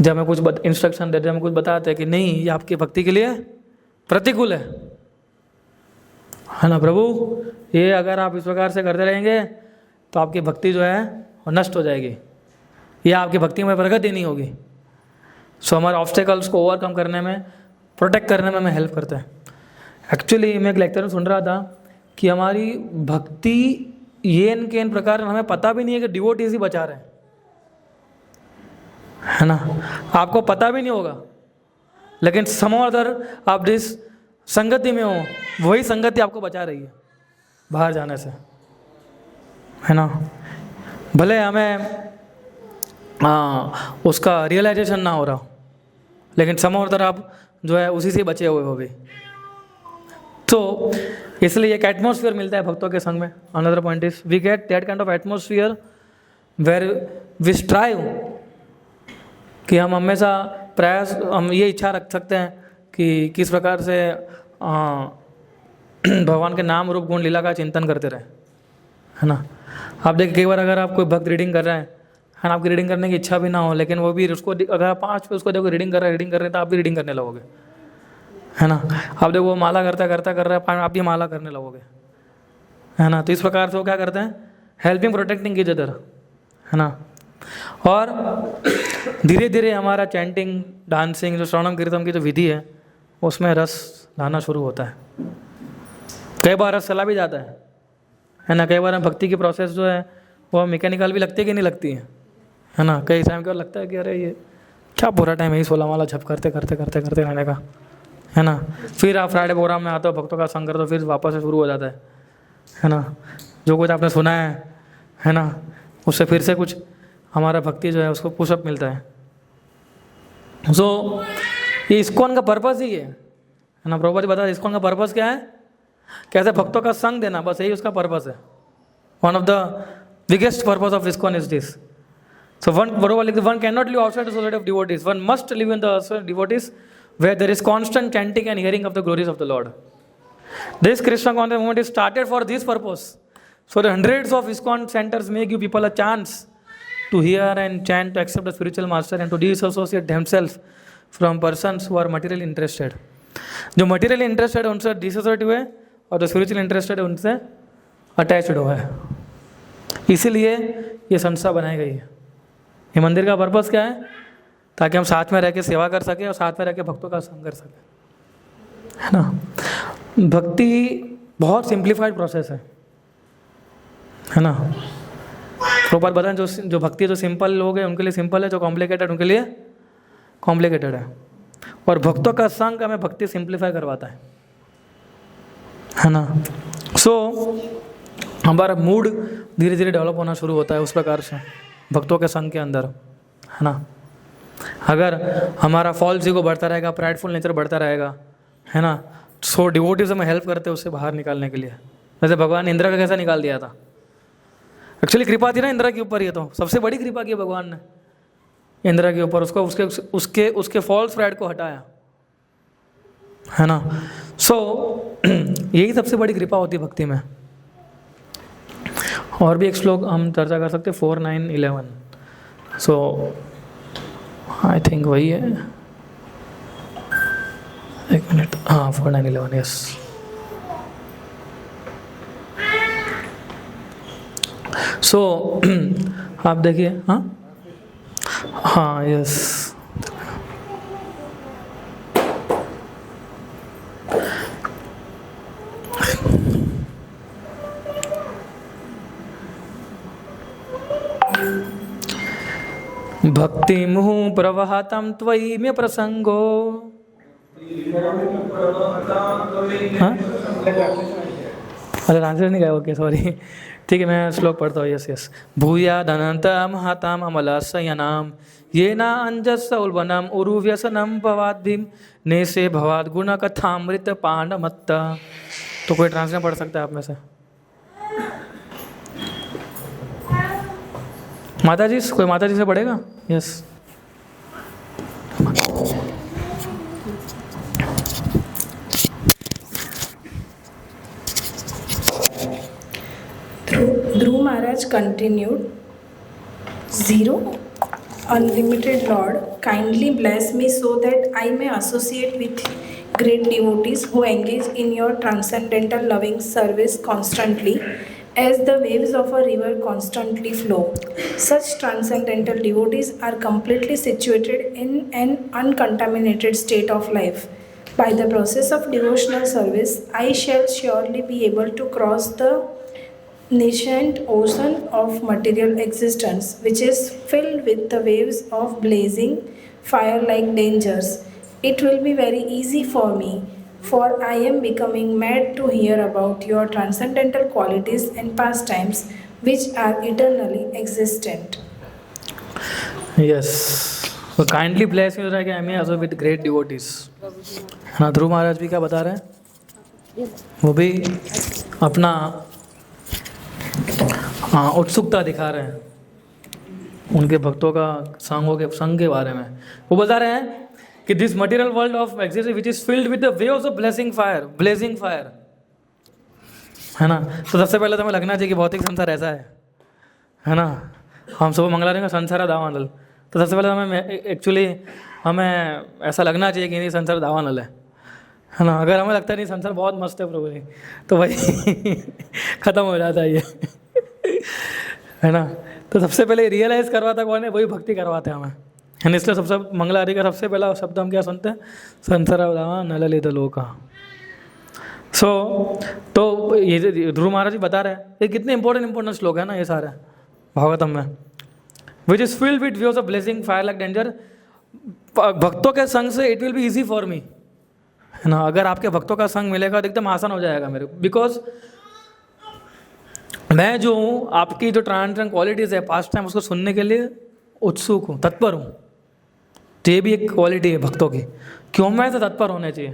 जब हमें कुछ इंस्ट्रक्शन देते हैं, हमें कुछ बताते हैं कि नहीं ये आपकी भक्ति के लिए प्रतिकूल है ना प्रभु, ये अगर आप इस प्रकार से करते रहेंगे तो आपकी भक्ति जो है वो नष्ट हो जाएगी, या आपकी भक्ति में प्रगति नहीं होगी। सो हमारे ऑब्स्टेकल्स को ओवरकम करने में, प्रोटेक्ट करने में हमें हेल्प करता है। एक्चुअली मैं एक लेक्चर में सुन रहा था कि हमारी भक्ति ये इनके इन प्रकार हमें पता भी नहीं है कि डिवोटीज ही बचा रहे हैं, है ना। आपको पता भी नहीं होगा, लेकिन समोदर आप जिस संगति में हो वही संगति आपको बचा रही है बाहर जाने से, है ना। भले हमें उसका रियलाइजेशन ना हो रहा, लेकिन समोदर आप जो है उसी से बचे हुए हो भी। तो इसलिए एक एटमॉस्फेयर मिलता है भक्तों के संग में। Another point is we get that kind of atmosphere where we strive, कि हम हमेशा प्रयास, हम ये इच्छा रख सकते हैं कि किस प्रकार से भगवान के नाम रूप गुण लीला का चिंतन करते रहे, है ना। आप देखिए कई बार अगर आप कोई भक्त रीडिंग कर रहे हैं, है ना, आपकी रीडिंग करने की इच्छा भी ना हो, लेकिन वो भी उसको अगर आप 5 पे उसको देखो रीडिंग कर रहे हैं तो आप भी रीडिंग करने लगोगे, है ना। आप देखो वो माला कर रहा है, आप भी माला करने लगोगे, है ना। तो इस प्रकार से वो क्या करते हैं? हेल्पिंग प्रोटेक्टिंग ईच अदर, है ना। और धीरे धीरे हमारा चैंटिंग, डांसिंग, जो श्रवणम कीर्तन की जो विधि है उसमें रस लाना शुरू होता है। कई बार रस चला भी जाता है ना। कई बार भक्ति की प्रोसेस जो है वो मैकेनिकल भी लगती है कि नहीं लगती है ना। कई टाइम के लगता है कि अरे ये क्या बुरा टाइम है 16 माला जप करते रहने का, है ना। फिर आप फ्राइडे प्रोग्राम में आते हो, भक्तों का संग करते हो, फिर वापस से शुरू हो जाता है ना। जो कुछ आपने सुना है ना, उससे फिर से कुछ हमारा भक्ति जो है उसको पुशअप मिलता है। सो ये इस्कॉन का पर्पस ही है ना। प्रभुपाद जी बता, इस्कॉन का पर्पस क्या है? कैसे भक्तों का संग देना, बस यही उसका पर्पस है। One of the biggest purpose of ISKCON is this. So one can not live outside the society of devotees, one must live in the devotees where there is constant chanting and hearing of the glories of the Lord. This Krishna consciousness movement is started for this purpose. So the hundreds of ISKCON centers may give people a chance to hear and chant, to accept the spiritual master and to disassociate themselves from persons who are materially interested. जो materially interested है उनसे dissociative है, और जो spiritually interested है उनसे attached हुआ है। इसीलिए ये संस्था बनाई गई है। ये मंदिर का पर्पस क्या है? ताकि हम साथ में रह के सेवा कर सकें और साथ में रह के भक्तों का संग कर सकें, है ना। भक्ति बहुत सिंप्लीफाइड प्रोसेस है ना। प्रॉपर बताएं, जो भक्ति जो सिंपल लोग हैं उनके लिए सिंपल है, जो कॉम्प्लिकेटेड उनके लिए कॉम्प्लिकेटेड है। और भक्तों का संग हमें भक्ति सिंप्लीफाई करवाता है ना। सो हमारा मूड धीरे धीरे डेवलप होना शुरू होता है उस प्रकार से भक्तों के संग के अंदर, है ना। अगर हमारा फॉल्स ईगो बढ़ता रहेगा, प्राइडफुल नेचर बढ़ता रहेगा, है ना, सो डिवोटीज हमें हेल्प करते हैं उससे बाहर निकालने के लिए। जैसे भगवान ने इंद्र का कैसा निकाल दिया था। एक्चुअली कृपा थी ना इंद्र के ऊपर, ये तो सबसे बड़ी कृपा की भगवान ने इंद्र के ऊपर, उसको उसके फॉल्स प्राइड को हटाया, है ना। सो यही सबसे बड़ी कृपा होती है भक्ति में। और भी एक श्लोक हम चर्चा कर सकते हैं 4:9-11। सो आई थिंक वही है, एक मिनट, हाँ 4:9-11, यस। सो आप देखिए, हाँ यस। भक्ति मुहु प्रवहतं त्वयि मे प्रसंगो, हाँ अरे ट्रांसलेट नहीं गया, ओके सॉरी, ठीक है मैं श्लोक पढ़ता हूँ। Yes yes. भूयादनंतम हताम अमलसयनाम येना अंजस उल्बनम उरुव्यसनम भवाद्भिम नेसे भवाद गुण कथामृत पांडमत्ता। तो कोई ट्रांसलेट पढ़ सकता है आप में से? माता जी, कोई माता जी से पढ़ेगा? Yes. Dhruv Maharaj continued, 0 Unlimited Lord, kindly bless me so that I may associate with great devotees who engage in your transcendental loving service constantly, as the waves of a river constantly flow. Such transcendental devotees are completely situated in an uncontaminated state of life. By the process of devotional service, I shall surely be able to cross the nascent ocean of material existence, which is filled with the waves of blazing fire-like dangers. It will be very easy for me, for I am becoming mad to hear about your transcendental qualities and pastimes, which are eternally existent. Yes. So kindly bless me that I may also with great devotees. हाँ, ध्रुव महाराज भी क्या बता रहे हैं? वो भी अपना उत्सुकता दिखा रहे हैं उनके भक्तों का संग के बारे में। वो बता रहे हैं कि this material world of exist which is filled with the waves of blazing fire, है ना। तो सबसे पहले तो हमें लगना चाहिए कि भौतिक संसार ऐसा है ना। हम सब मंगला रहे संसार दावानल, तो सबसे पहले हमें ऐसा लगना चाहिए कि नहीं संसार दावानल है ना। अगर हमें लगता है नहीं संसार बहुत मस्त है प्रभु जी, तो भाई खत्म हो जाता है ये, है ना। तो सबसे पहले रियलाइज करवाता कौन है? वही भक्ति करवाते हैं हमें, है ना। इसलिए सबसे मंगला आरती का सबसे पहला शब्द हम क्या सुनते हैं? संसार नललित लोका। तो ये ध्रुव महाराज जी बता रहे हैं ये कितने इंपॉर्टेंट श्लोक है ना ये सारे भागवतम में। Which is filled with views of blazing fire like danger. भक्तों के संग से it will be easy for me, है ना। अगर आपके भक्तों का संग मिलेगा तो एकदम आसान हो जाएगा मेरे को, बिकॉज मैं जो हूँ आपकी जो ट्रांसजेंडर क्वालिटीज़ है पास्ट टाइम उसको सुनने के लिए उत्सुक हूँ, तत्पर हूँ। तो ये भी एक क्वालिटी है भक्तों की, क्यों मैं ऐसे तत्पर होने चाहिए,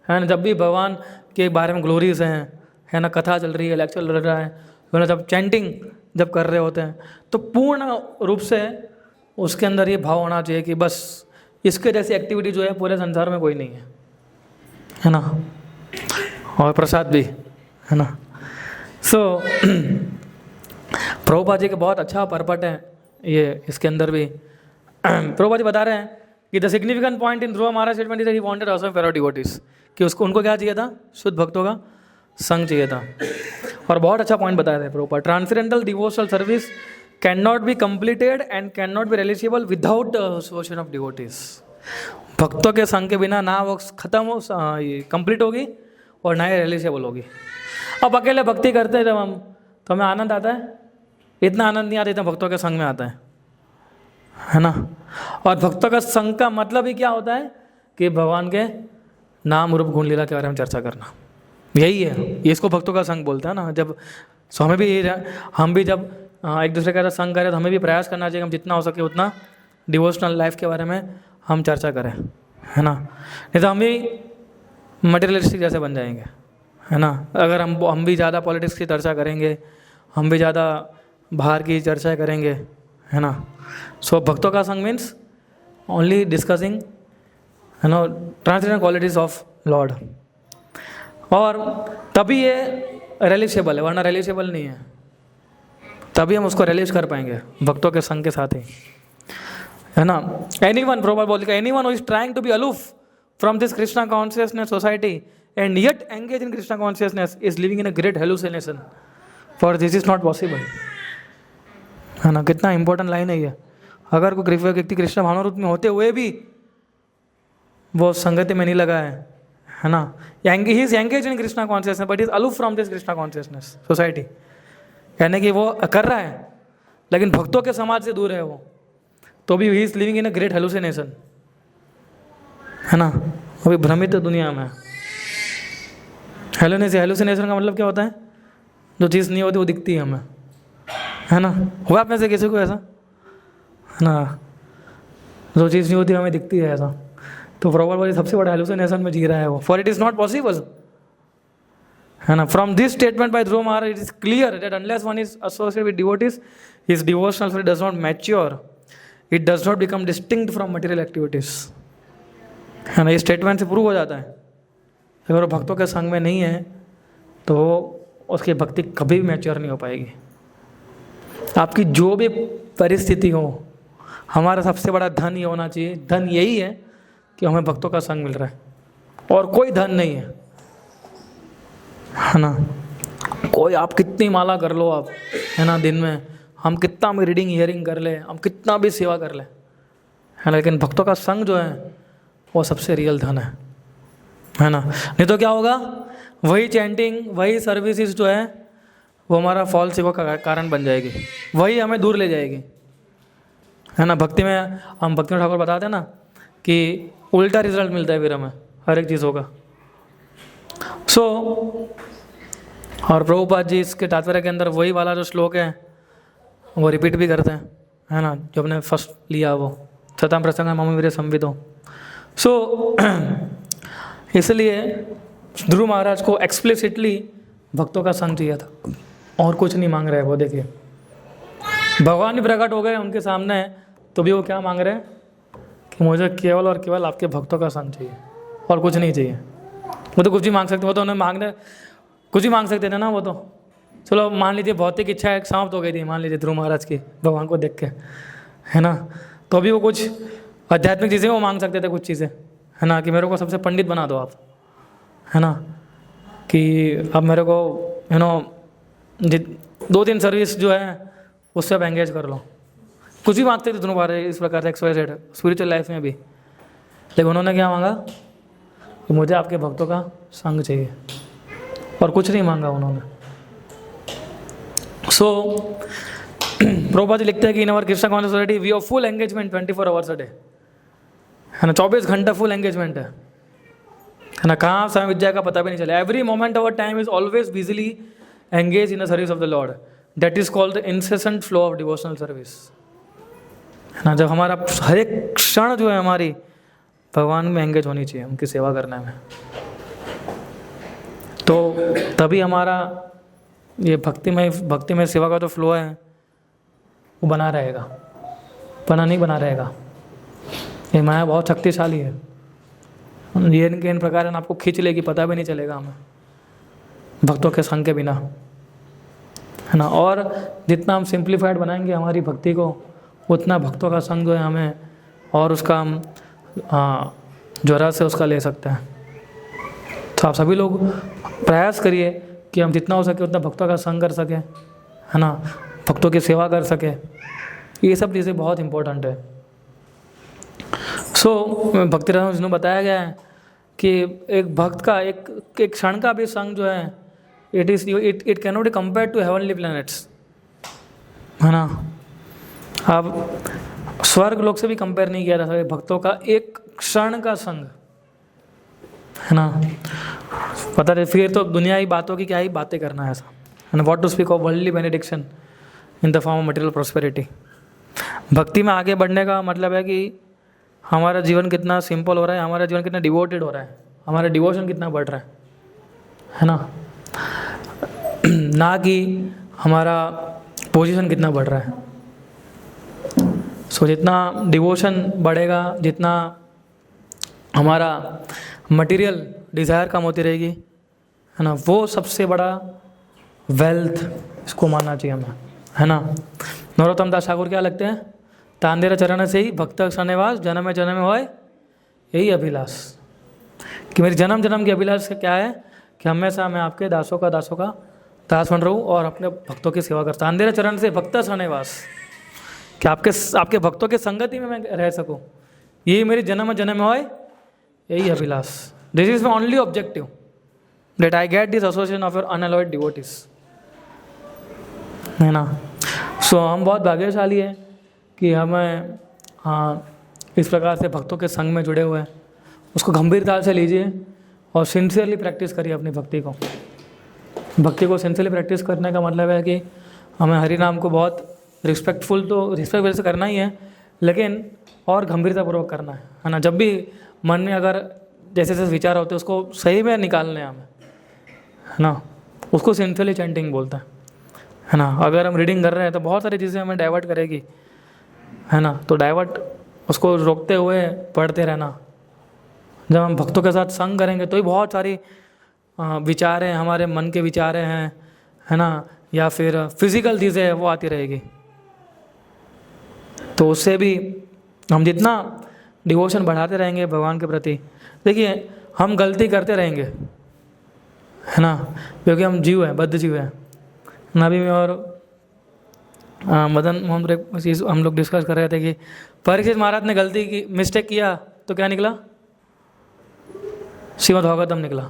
है ना। जब भी भगवान के बारे में ग्लोरीज हैं, है ना, कथा चल रही है, लेक्चर चल रहा है ना, जब चैंटिंग जब कर रहे होते हैं तो पूर्ण रूप से उसके अंदर ये भाव होना चाहिए कि बस इसके जैसी एक्टिविटी जो है पूरे संसार में कोई नहीं है ना। और प्रसाद भी, है ना। सो प्रभुपाद जी का बहुत अच्छा पर्पट है ये, इसके अंदर भी प्रभुपाद जी बता रहे हैं कि the significant point in Dhruv Maharaj statement is he wanted also fellow devotees, कि उसको उनको क्या चाहिए था, शुद्ध भक्तों का संग चाहिए था। और बहुत अच्छा पॉइंट बताया था Prabhupada, transcendental devotional service can not be completed and can not be realisable without the association of devotees. भक्तों के संग के बिना ना वो खत्म हो, ये कंप्लीट होगी और ना ही रिलीजिबल होगी। अब अकेले भक्ति करते हैं जब हम, तो हमें आनंद आता है, इतना आनंद नहीं आता जितना भक्तों के संग में आता है ना। और भक्तों का संग का मतलब ही क्या होता है कि भगवान के नाम रूप गुण लीला के बारे में चर्चा करना, यही है, ये इसको भक्तों का संग बोलते हैं ना। जब सो हमें भी हम भी जब एक दूसरे का संग करें तो हमें भी प्रयास करना चाहिए, हम जितना हो सके उतना डिवोशनल लाइफ के बारे में हम चर्चा करें, है ना। नहीं तो हम भी मटेरियलिस्टिक जैसे बन जाएंगे, है ना। अगर हम भी ज़्यादा पॉलिटिक्स की चर्चा करेंगे, हम भी ज़्यादा बाहर की चर्चा करेंगे, है ना। सो भक्तों का संग मीन्स ओनली डिस्कसिंग, है ना, ट्रांसजेंडर क्वालिटीज ऑफ लॉर्ड। और तभी ये रिलीजिएबल है, वरना रिलीजिएबल नहीं है। तभी हम उसको रिलीज कर पाएंगे भक्तों के संग के साथ ही, है ना। एनीवन, प्रभुपाद बोलेगा, anyone who is trying to be aloof from this Krishna consciousness society and yet engage in Krishna consciousness is living in a great hallucination, for this is not possible, है ना। कितना इंपॉर्टेंट लाइन है ये। अगर कोई व्यक्ति कृष्ण भावनारूप में होते हुए भी वो संगति में नहीं लगा है ना, he is engage in Krishna consciousness but is aloof from this Krishna consciousness society, यानी कि वो कर रहा है लेकिन भक्तों के समाज से दूर है वो, तो भी he is living in a great hallucination, है ना। वो भी भ्रमित दुनिया में। हेलुसिनेशन का मतलब क्या होता है, जो चीज़ नहीं होती वो दिखती है हमें, है ना। हुआ आप में से किसी को ऐसा, है ना, जो चीज़ नहीं होती हमें दिखती है ऐसा, तो प्रॉब्लम सबसे बड़ा हेलुसिनेशन में जी रहा है वो, for it is not possible, है ना। From this statement by Dhruv Maharaj it is clear that unless one is associated with devotees his devotional spirit does not mature, it does not become distinct from material activities, है ना। ये statement से prove हो जाता है। अगर वो भक्तों के संग में नहीं है तो उसकी भक्ति कभी भी मैच्योर नहीं हो पाएगी। आपकी जो भी परिस्थिति हो, हमारा सबसे बड़ा धन ये होना चाहिए, धन यही है कि हमें भक्तों का संग मिल रहा है, और कोई धन नहीं है ना। कोई आप कितनी माला कर लो आप, है ना, दिन में हम कितना भी रीडिंग हियरिंग कर ले, हम कितना भी सेवा कर ले, है ना, लेकिन भक्तों का संग जो है वो सबसे रियल धन है ना। नहीं तो क्या होगा, वही चैंटिंग, वही सर्विसेज जो है वो हमारा फॉल्स ईगो का कारण बन जाएगी, वही हमें दूर ले जाएगी, है ना। भक्ति में हम भक्ति में ठाकुर बताते हैं ना कि उल्टा रिजल्ट मिलता है फिर हमें हर एक चीज़ों का। और प्रभुपाद जी इसके तात्पर्य के अंदर वही वाला जो श्लोक है वो रिपीट भी करते हैं, है ना, जो हमने फर्स्ट लिया वो सताम प्रसंग मम वीर्य संविदो। इसलिए ध्रुव महाराज को एक्सप्लिसिटली भक्तों का संग चाहिए था, और कुछ नहीं मांग रहे वो। देखिए भगवान भी प्रकट हो गए उनके सामने, तो भी वो क्या मांग रहे हैं कि मुझे केवल और केवल आपके भक्तों का संग चाहिए और कुछ नहीं चाहिए। वो तो कुछ भी मांग सकते, वो तो उन्हें मांगने कुछ भी मांग सकते थे ना वो तो। चलो मान लीजिए भौतिक इच्छा एक समाप्त हो गई थी, मान लीजिए ध्रुव महाराज की भगवान को देख के, है ना, तो भी वो कुछ आध्यात्मिक चीज़ें वो मांग सकते थे, कुछ चीज़ें, है ना, कि मेरे को सबसे पंडित बना दो आप, है ना, कि अब मेरे को, यू नो, 2-3 सर्विस जो है उससे आप एंगेज कर लो। कुछ भी मांगते थे ध्रुव महाराज इस प्रकार से XYZ स्पिरिचुअल लाइफ में भी, लेकिन उन्होंने क्या मांगा कि मुझे आपके भक्तों का संग चाहिए, और कुछ नहीं मांगा उन्होंने। प्रभुपाद जी लिखते हैं कि in our Krishna conscious society we have full engagement 24 hours a day, है ना, 24 घंटा फुल एंगेजमेंट है ना। कहाँ समय विद्या का पता भी नहीं चला। Every moment of time is always busily engaged in the service of the Lord, that is called the incessant flow of devotional service, है ना। जब हमारा हर एक क्षण जो है हमारी भगवान में एंगेज होनी चाहिए, उनकी सेवा करने में, तो तभी हमारा ये भक्ति में सेवा का जो फ्लो है वो बना रहेगा, बना नहीं बना रहेगा। ये माया बहुत शक्तिशाली है, ये इन प्रकार आपको खींच लेगी, पता भी नहीं चलेगा हमें भक्तों के संग के बिना, है ना। और जितना हम सिंप्लीफाइड बनाएंगे हमारी भक्ति को, उतना भक्तों का संग जो है हमें और उसका हम ज़रा से उसका ले सकते हैं। तो आप सभी लोग प्रयास करिए कि हम जितना हो सके उतना भक्तों का संग कर सकें, है ना, भक्तों की सेवा कर सके। ये सब चीज़ें बहुत इम्पोर्टेंट है। भक्ति रस में जिन्होंने बताया गया है कि एक भक्त का एक क्षण का भी संग जो है it cannot be compare to heavenly planets, है ना। अब स्वर्ग लोक से भी कंपेयर नहीं किया जा सकता भक्तों का एक क्षण का संग, है ना। पता है फिर तो दुनियाई बातों की क्या ही बातें करना है ऐसा, है ना। What to speak of worldly benediction in the form of material prosperity. भक्ति में आगे बढ़ने का मतलब है कि हमारा जीवन कितना सिंपल हो रहा है, हमारा जीवन कितना डिवोटेड हो रहा है, हमारा डिवोशन कितना बढ़ रहा है ना, ना कि हमारा पोजीशन कितना बढ़ रहा है। जितना डिवोशन बढ़ेगा, जितना हमारा मटेरियल डिज़ायर कम होती रहेगी, है ना, वो सबसे बड़ा वेल्थ इसको मानना चाहिए हमें, है ना। नरोत्तम दास ठाकुर क्या लगते हैं, तांदेर चरण से ही भक्त सन्निवास जन्म जन्म होए यही अभिलाष। कि मेरी जन्म जन्म की अभिलाष क्या है कि हमेशा मैं आपके दासों का दास बन रहूँ और अपने भक्तों की सेवा करता। तांदेर चरण से भक्त सन्निवास, कि आपके भक्तों के संगति में मैं रह सकूँ, यही मेरी जन्म जन्म होए यही अभिलाष। This is my only objective that I get this association of your unalloyed devotees, है ना। हम बहुत भाग्यशाली हैं कि हमें इस प्रकार से भक्तों के संग में जुड़े हुए हैं। उसको गंभीरता से लीजिए और सिंसियरली प्रैक्टिस करिए अपनी भक्ति को। भक्ति को सिंसियरली प्रैक्टिस करने का मतलब है कि हमें हरि नाम को बहुत रिस्पेक्ट वजह से करना ही है, लेकिन और गंभीरतापूर्वक करना है ना। जब भी मन में अगर जैसे जैसे विचार होते हैं उसको सही में निकालने हैं हमें, है ना। उसको सिंसियरली चैंटिंग बोलते हैं, है ना। अगर हम रीडिंग कर रहे हैं तो बहुत सारी चीज़ें हमें डाइवर्ट करेगी, है ना, तो डाइवर्ट उसको रोकते हुए पढ़ते रहना। जब हम भक्तों के साथ संग करेंगे तो ही बहुत सारी विचारें, हमारे मन के विचारें हैं, है ना, या फिर फिजिकल चीज़ें वो आती रहेगी। तो उससे भी हम जितना डिवोशन बढ़ाते रहेंगे भगवान के प्रति, देखिए हम गलती करते रहेंगे, है ना, क्योंकि हम जीव हैं, बद्ध जीव हैं। नबी में और मदन मोहन हम लोग डिस्कस कर रहे थे कि परीक्षित महाराज ने गलती की, मिस्टेक किया तो क्या निकला, श्रीमद् भागवतम निकला,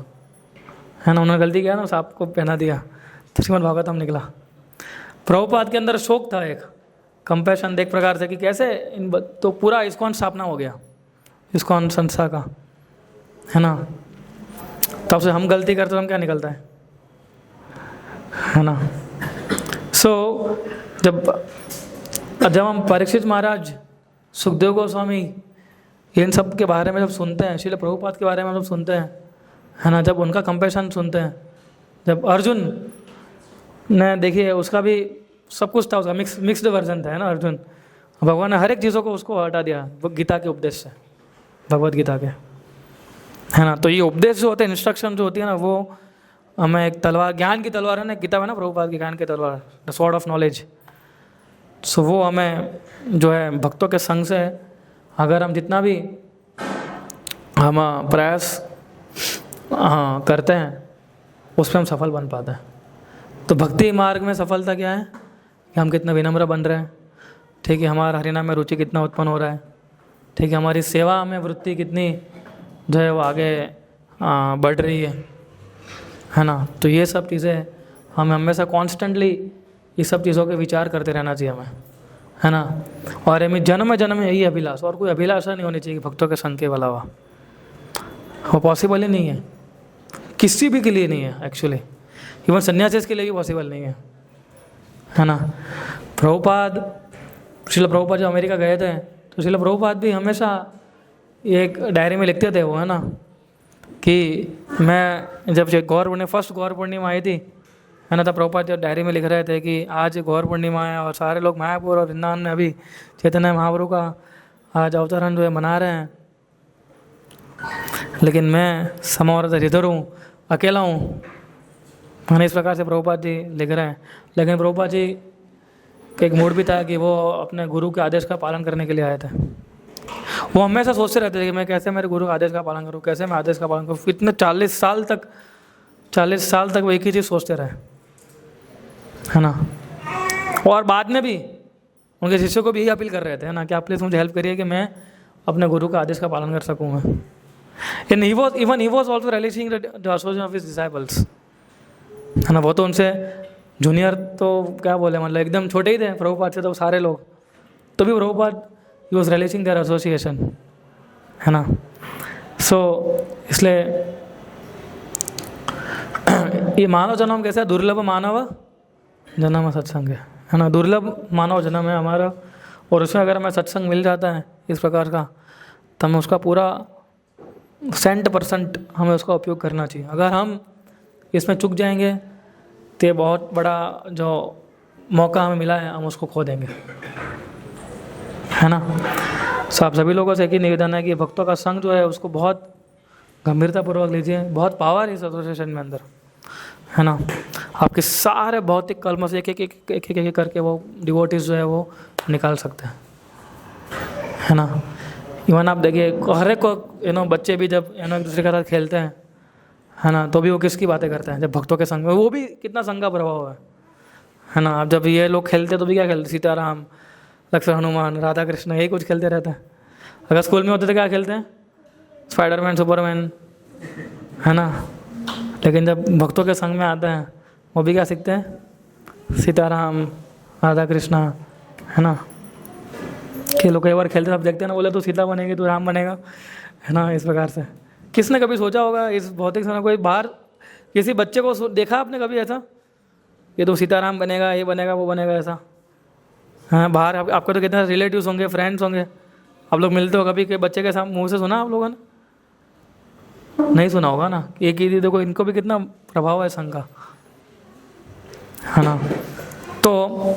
है ना। उन्होंने गलती किया ना, सांप को पहना दिया तो श्रीमद् भागवतम निकला। प्रभुपाद के अंदर शोक था, एक कंपैशन एक प्रकार से कि कैसे तो पूरा इस्कॉन स्थापना हो गया, इस्कॉन संस्था का, है ना। तब से हम गलती करते तो हम क्या निकलता है ना। जब हम परीक्षित महाराज, सुखदेव गोस्वामी, इन सब के बारे में जब सुनते हैं, श्रील प्रभुपाद के बारे में जब सुनते हैं, है ना, जब उनका कंपैशन सुनते हैं, जब अर्जुन ने देखिए उसका भी सब कुछ था, उसका मिक्स्ड वर्जन था, है ना। अर्जुन, भगवान ने हर एक चीज़ों को उसको हटा दिया गीता के उपदेश से, भगवत गीता के, है ना। तो ये उपदेश जो होते हैं, इंस्ट्रक्शन जो होती है ना, वो हमें एक तलवार, ज्ञान की तलवार है ना, गीता है ना प्रभुपाद की ज्ञान की तलवार, द स्वॉर्ड ऑफ नॉलेज। सो वो हमें जो है भक्तों के संग से अगर हम जितना भी हम प्रयास करते हैं उसमें हम सफल बन पाते हैं। तो भक्ति मार्ग में सफलता क्या है कि हम कितना विनम्र बन रहे हैं, ठीक है, हमारा हरिनाम में रुचि कितना उत्पन्न हो रहा है, ठीक है, हमारी सेवा में वृत्ति कितनी जो है वो आगे बढ़ रही है ना। तो ये सब चीज़ें हमें हमेशा कॉन्स्टेंटली ये सब चीज़ों के विचार करते रहना चाहिए हमें, है ना। और हमें जन्म जन्म में यही अभिलाष, और कोई अभिलाषा नहीं होनी चाहिए भक्तों के संग के अलावा, वो पॉसिबल ही नहीं है, किसी भी के लिए नहीं है एक्चुअली, इवन सन्यासीस के लिए भी पॉसिबल नहीं है ना। श्रील प्रभुपाद जब अमेरिका गए थे तो श्रील प्रभुपाद भी हमेशा एक डायरी में लिखते थे वो, है ना, कि मैं जब फर्स्ट गौर पूर्णिमा आई थी, है ना, तब प्रभुपाद जब डायरी में लिख रहे थे कि आज गौर पूर्णिमा है और सारे लोग मायापुर और वृंदावन में अभी चैतन्य महाप्रभु का आज अवतरण जो है मना रहे हैं, लेकिन मैं समौर इधर हूँ, अकेला हूँ, मैंने इस प्रकार से प्रभुपाद जी लिख रहे हैं। लेकिन प्रभुपाद जी का एक मूड भी था कि वो अपने गुरु के आदेश का पालन करने के लिए आए थे। वो हमेशा सोचते रहते थे कि मैं कैसे मेरे गुरु के आदेश का पालन करूँ, कैसे मैं आदेश का पालन करूँ। इतने 40 साल तक वो एक ही चीज़ सोचते रहे, है ना। और बाद में भी उनके शिष्यों को भी यही अपील कर रहे थे, है ना, कि आप प्लीज़ मुझे हेल्प करिए कि मैं अपने गुरु का आदेश का पालन कर सकूँगा। And he was also releasing the association of his disciples, है ना। वो तो उनसे जूनियर तो क्या बोले, मतलब एकदम छोटे ही थे प्रभुपाद से तो सारे लोग, तो भी Prabhupada he was releasing their association, है ना। सो इसलिए ये मानव जन्म कैसा है, दुर्लभ मानव जन्म सत्संग है ना। दुर्लभ मानव जन्म है हमारा, और उसमें अगर हमें सत्संग मिल जाता है इस प्रकार का, तो हमें उसका पूरा 100% हमें उसका उपयोग करना चाहिए। अगर हम इसमें चूक जाएंगे तो ये बहुत बड़ा जो मौका हमें मिला है हम उसको खो देंगे, है ना। सो आप सभी लोगों से एक ही निवेदन है कि भक्तों का संग जो है उसको बहुत गंभीरतापूर्वक लीजिए। बहुत पावर है इस एसोसिएशन में अंदर, है ना। आपके सारे भौतिक कर्म से एक एक करके वो डिवोटीज जो है वो निकाल सकते हैं, है ना। इवन आप देखिए हर एक को बच्चे भी जब एक दूसरे के साथ खेलते हैं, है ना, तो भी वो किसकी बातें करते हैं, जब भक्तों के संग में, वो भी कितना संग का प्रभाव है ना। अब जब ये लोग खेलते तो भी क्या खेलते, सीताराम, लक्ष्मण, हनुमान, राधा कृष्ण, यही कुछ खेलते रहते हैं। अगर स्कूल में होते तो क्या खेलते हैं, स्पाइडरमैन, सुपरमैन, है ना। लेकिन जब भक्तों के संग में आते हैं वो भी क्या सीखते हैं, सीताराम, राधा कृष्ण, है ना। कि लोग कई बार खेलते हैं, आप देखते हैं ना, बोले तू सीता बनेगी, तू राम बनेगा, है ना। इस प्रकार से किसने कभी सोचा होगा इस भौतिक समय, कोई बाहर किसी बच्चे को देखा आपने कभी ऐसा, ये तो सीताराम बनेगा, ये बनेगा, वो बनेगा, ऐसा? हाँ, बाहर आपको तो कितने रिलेटिव्स होंगे, फ्रेंड्स होंगे, आप लोग मिलते हो कभी के बच्चे के साथ, मुँह से सुना आप लोगों ने? नहीं सुना होगा ना। एक ही देखो, इनको भी कितना प्रभाव है संघ का, है ना। तो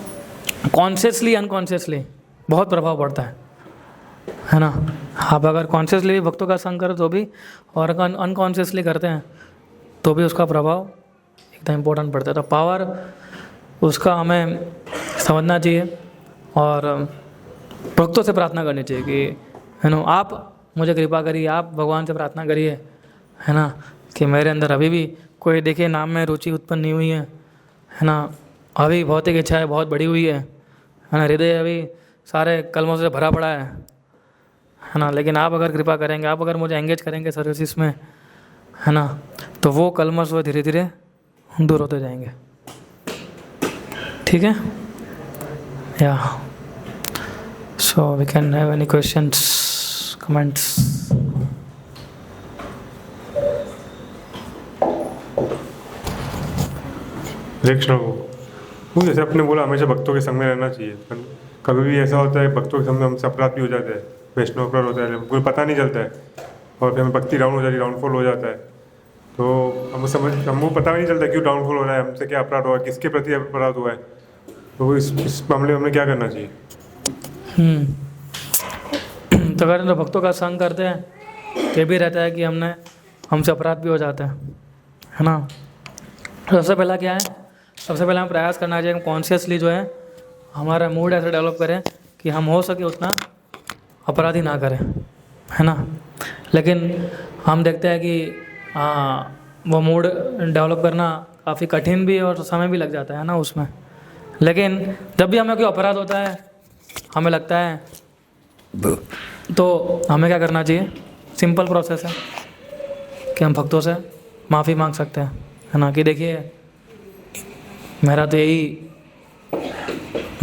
कॉन्शियसली अनकॉन्शियसली बहुत प्रभाव पड़ता है ना। आप अगर कॉन्शियसली भी भक्तों का संग करो तो भी, और अगर अनकॉन्शियसली करते हैं तो भी उसका प्रभाव एकदम इम्पोर्टेंट पड़ता है। तो पावर उसका हमें समझना चाहिए और भक्तों से प्रार्थना करनी चाहिए कि आप मुझे कृपा करिए, आप भगवान से प्रार्थना करिए, है ना, कि मेरे अंदर अभी भी कोई देखिए नाम में रुचि उत्पन्न नहीं हुई है ना। अभी भौतिक इच्छाएँ बहुत बढ़ी हुई है ना। हृदय अभी सारे कलमों से भरा पड़ा है ना। लेकिन आप अगर कृपा करेंगे, आप अगर मुझे एंगेज करेंगे सर्विसेज में, है ना, तो वो कलमश वो धीरे धीरे दूर होते जाएंगे। ठीक है, या so we can have any questions, comments? वो जैसे आपने बोला हमेशा भक्तों के संग में रहना चाहिए, पर कभी भी ऐसा होता है भक्तों के संग में हमसे अपराध भी हो जाता है, वैष्णव अपराध होता है, कोई पता नहीं चलता है और फिर हमें भक्ति डाउन हो जाती है, डाउनफॉल हो जाता है। तो हमको पता भी नहीं चलता क्यों डाउनफॉल हो रहा है, हमसे क्या अपराध हुआ है, किसके प्रति अपराध हुआ है। तो इस मामले में हमें क्या करना चाहिए? तो अगर तो भक्तों का संग करते हैं तो ये भी रहता है कि हमसे अपराध भी हो जाता है ना। सबसे पहला क्या है, सबसे पहले हम प्रयास करना चाहिए, हम कॉन्शियसली जो है हमारा मूड ऐसा डेवलप करें कि हम हो सके उतना अपराधी ना करें, है ना। लेकिन हम देखते हैं कि वो मूड डेवलप करना काफ़ी कठिन भी है और समय भी लग जाता है ना उसमें। लेकिन जब भी हमें कोई अपराध होता है, हमें लगता है, तो हमें क्या करना चाहिए, सिंपल प्रोसेस है कि हम भक्तों से माफ़ी मांग सकते हैं, है ना, कि देखिए मेरा तो यही,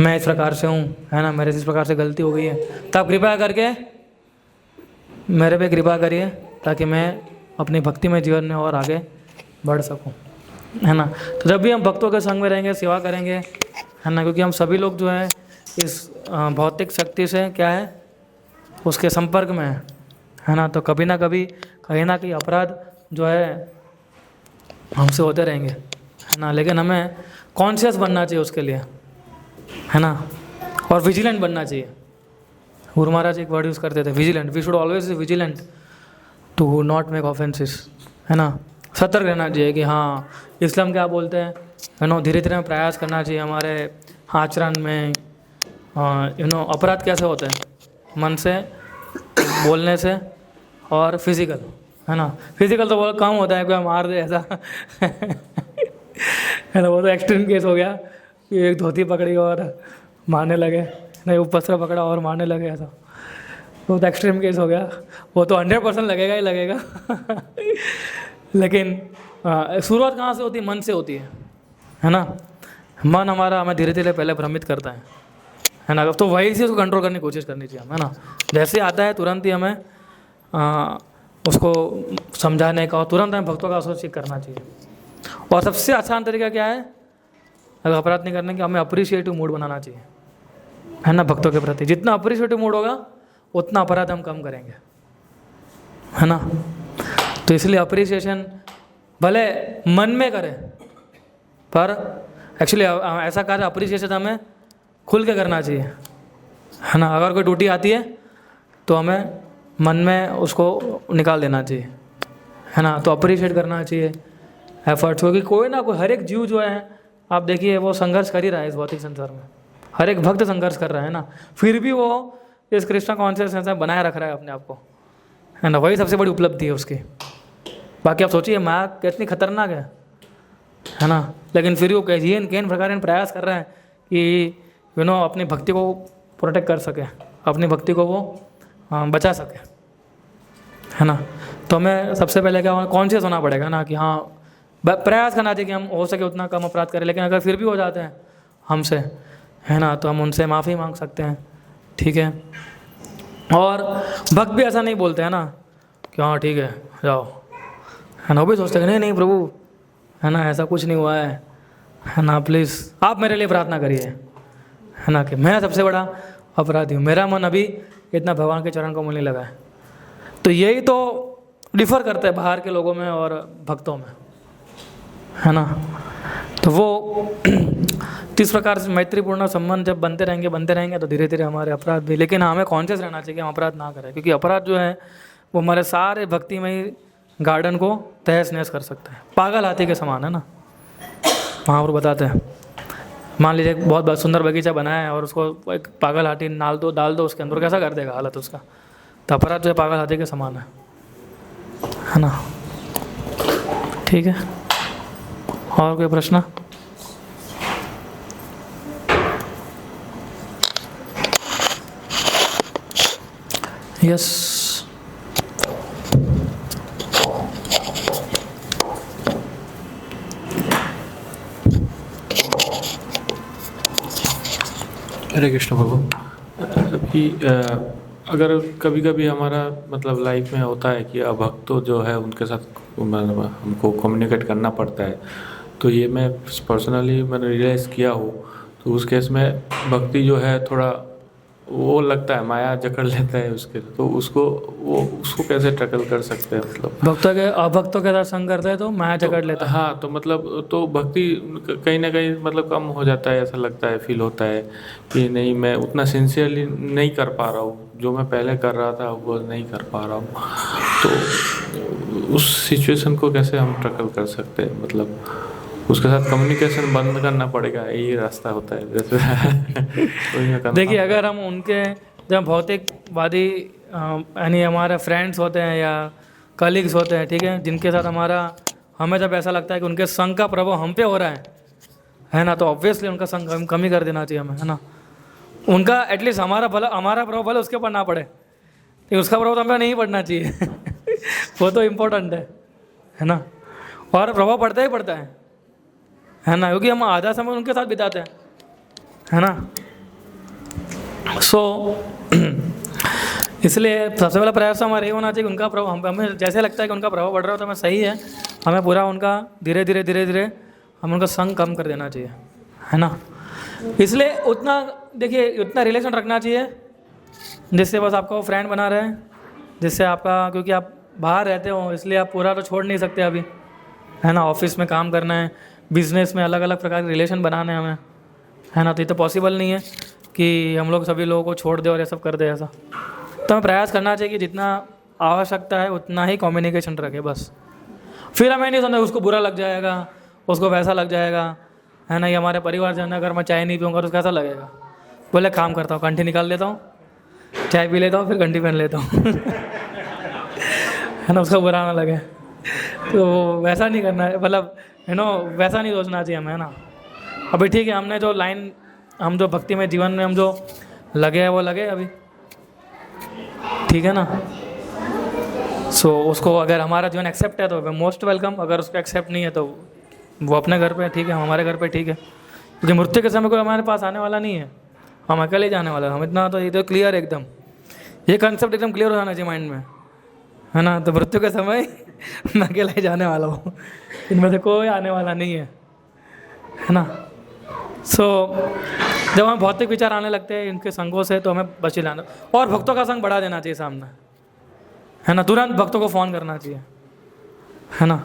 मैं इस प्रकार से हूँ, है ना, मेरे से इस प्रकार से गलती हो गई है, तो आप कृपया करके मेरे पे कृपा करिए ताकि मैं अपनी भक्ति में जीवन में और आगे बढ़ सकूँ, है ना। तो जब भी हम भक्तों के संग में रहेंगे, सेवा करेंगे, है ना, क्योंकि हम सभी लोग जो है इस भौतिक शक्ति से क्या है, उसके संपर्क में है ना। तो कभी ना कभी कहीं ना कहीं अपराध जो है हमसे होते रहेंगे, है ना। लेकिन हमें कॉन्शियस बनना चाहिए उसके लिए, है ना, और विजिलेंट बनना चाहिए। गुरु महाराज एक वर्ड यूज़ करते थे, vigilant. We should always be vigilant to not make offences, है ना। सतर्क रहना चाहिए कि हाँ, इस्लाम क्या बोलते हैं, है ना। धीरे धीरे प्रयास करना चाहिए हमारे आचरण में, अपराध कैसे होते हैं, मन से बोलने से और फिजिकल, है ना। फिजिकल तो बहुत कम होता है, कोई मार दे ऐसा है ना, वो तो एक्सट्रीम केस हो गया कि एक धोती पकड़ी और मारने लगे, नहीं उपस्त्र पकड़ा और मारने लगे, ऐसा वो तो एक्सट्रीम केस हो गया। वो तो 100% लगेगा ही लगेगा लेकिन शुरुआत कहाँ से होती है? मन से होती है ना। मन हमारा हमें धीरे धीरे पहले भ्रमित करता है ना। तो वही से उसको कंट्रोल करने की कोशिश करनी चाहिए हमें, है ना। जैसे आता है तुरंत ही हमें उसको समझाने का और तुरंत हमें भक्तों का एसोसिएट करना चाहिए। और सबसे आसान तरीका क्या है अगर अपराध नहीं करने का? हमें अप्रिशिएटिव मूड बनाना चाहिए, है ना, भक्तों के प्रति। जितना अप्रिशिएटिव मूड होगा उतना अपराध हम कम करेंगे, है ना। तो इसलिए अप्रिसिएशन भले मन में करें, पर एक्चुअली ऐसा कार्य अप्रिसिएशन हमें खुल के करना चाहिए, है ना। अगर कोई ड्यूटी आती है तो हमें मन में उसको निकाल देना चाहिए, है ना। तो अप्रिशिएट करना चाहिए एफर्ट्स, क्योंकि कोई ना कोई हर एक जीव जो है आप देखिए वो संघर्ष कर ही रहा है इस भौतिक संसार में। हर एक भक्त संघर्ष कर रहा है ना, फिर भी वो इस कृष्ण कॉन्शियसनेस में बनाए रख रहा है अपने आप को, है ना। वही सबसे बड़ी उपलब्धि है उसकी। बाकी आप सोचिए माया कितनी खतरनाक है ना, लेकिन फिर वो कई प्रकार प्रयास कर रहा है कि अपनी भक्ति को प्रोटेक्ट कर सके, अपनी भक्ति को वो बचा सके, है ना। तो हमें सबसे पहले क्या कॉन्शियस होना पड़ेगा ना कि हाँ प्रयास करना चाहिए कि हम हो सके उतना कम अपराध करें। लेकिन अगर फिर भी हो जाते हैं हमसे, है ना, तो हम उनसे माफ़ी मांग सकते हैं, ठीक है। और भक्त भी ऐसा नहीं बोलते हैं ना कि हाँ ठीक है जाओ, है ना। वो भी सोचते हैं नहीं प्रभु, है ना, ऐसा कुछ नहीं हुआ है ना, प्लीज़ आप मेरे लिए प्रार्थना करिए, है ना, कि मैं सबसे बड़ा अपराधी हूँ, मेरा मन अभी इतना भगवान के चरण को नहीं लगा है। तो यही तो डिफ़र करता है बाहर के लोगों में और भक्तों में, है ना। तो वो इस प्रकार से मैत्रीपूर्ण संबंध जब बनते रहेंगे तो धीरे धीरे हमारे अपराध भी, लेकिन हमें कॉन्शियस रहना चाहिए कि हम अपराध ना करें, क्योंकि अपराध जो है वो हमारे सारे भक्तिमय गार्डन को तहस नहस कर सकता है। पागल हाथी के समान, है ना। महापुरुष बताते हैं, मान लीजिए एक बहुत सुंदर बगीचा बनाया है और उसको एक पागल हाथी डाल दो उसके अंदर, कैसा कर देगा हालत उसका। तो अपराध जो है पागल हाथी के समान है ना। ठीक है, और कोई प्रश्न? यस। हरे कृष्ण प्रभु। अभी अगर कभी कभी हमारा मतलब लाइफ में होता है कि अभक्त जो है उनके साथ हमको कम्युनिकेट करना पड़ता है, तो ये मैं पर्सनली मैंने रियलाइज़ किया हो, तो उस केस में भक्ति जो है थोड़ा वो लगता है माया जकड़ लेता है उसके, तो उसको कैसे टैकल कर सकते हैं? मतलब भक्तों के अभक्तों के साथ संग करते हैं तो माया जकड़ लेता है। हाँ, तो मतलब तो भक्ति कहीं ना कहीं मतलब कम हो जाता है, ऐसा लगता है, फील होता है कि नहीं मैं उतना सिंसियरली नहीं कर पा रहा हूँ, जो मैं पहले कर रहा था वो नहीं कर पा रहा हूँ। तो उस सिचुएशन को कैसे हम टैकल कर सकते हैं? मतलब उसके साथ कम्युनिकेशन बंद करना पड़ेगा, यही रास्ता होता है जैसे देखिए, अगर हम उनके जब भौतिकवादी यानी हमारे फ्रेंड्स होते हैं या कलीग्स होते हैं, ठीक है, जिनके साथ हमें जब ऐसा लगता है कि उनके संग का प्रभाव हम पे हो रहा है ना, तो ऑब्वियसली उनका संग हम कम ही कर देना चाहिए हमें, है ना। उनका एटलीस्ट हमारा प्रभाव भले उसके ऊपर ना पड़े, लेकिन उसका प्रभाव तो हमें नहीं पड़ना चाहिए वो तो इम्पोर्टेंट है ना। और प्रभाव पड़ता ही पड़ता है ना, क्योंकि हम आधा समय उनके साथ बिताते हैं, है ना। इसलिए सबसे पहला प्रयास हमारा ये होना चाहिए कि उनका प्रभाव हमें जैसे लगता है कि उनका प्रभाव बढ़ रहा हो तो हमें सही है, हमें पूरा उनका धीरे धीरे हम उनका संग कम कर देना चाहिए, है ना। इसलिए उतना रिलेशन रखना चाहिए जिससे बस आपका वो फ्रेंड बना रहे, जिससे आपका, क्योंकि आप बाहर रहते हो इसलिए आप पूरा तो छोड़ नहीं सकते अभी, है ना। ऑफिस में काम करना है, बिजनेस में अलग अलग प्रकार के रिलेशन बनाने हैं हमें, है ना। तो ये तो पॉसिबल नहीं है कि हम लोग सभी लोगों को छोड़ दे और ये सब कर दे ऐसा। तो हमें प्रयास करना चाहिए कि जितना आवश्यकता है उतना ही कम्युनिकेशन रखे बस। फिर हमें नहीं समझा उसको बुरा लग जाएगा, उसको वैसा लग जाएगा, है ना। ये हमारे परिवार जन, अगर मैं चाय नहीं पीऊँगा तो कैसा लगेगा, बोले काम करता हूँ, कंठी निकाल देता हूँ, चाय पी लेता हूँ फिर घंटी पहन लेता हूँ है ना, उसका बुरा ना लगे। तो वैसा नहीं करना है, मतलब वैसा नहीं सोचना चाहिए हमें, है ना। अभी ठीक है, हमने जो लाइन, हम जो भक्ति में जीवन में हम जो लगे हैं वो लगे अभी, ठीक है ना। सो उसको अगर हमारा जीवन एक्सेप्ट है तो मोस्ट वेलकम, अगर उसको एक्सेप्ट नहीं है तो वो अपने घर पे ठीक है, हम हमारे घर पे ठीक है, क्योंकि मृत्यु के समय कोई हमारे पास आने वाला नहीं है, हम अकेले जाने वाला है। हम इतना तो ये तो क्लियर एकदम, ये कंसेप्ट एकदम क्लियर हो जाना चाहिए माइंड में, है ना। तो मृत्यु के समय मैं अकेला ही जाने वाला हूँ, इनमें से कोई आने वाला नहीं है ना। सो जब हमें भौतिक विचार आने लगते हैं इनके संगों से, तो हमें बच लाना, और भक्तों का संग बढ़ा देना चाहिए सामने, है ना। तुरंत भक्तों को फ़ोन करना चाहिए, है ना।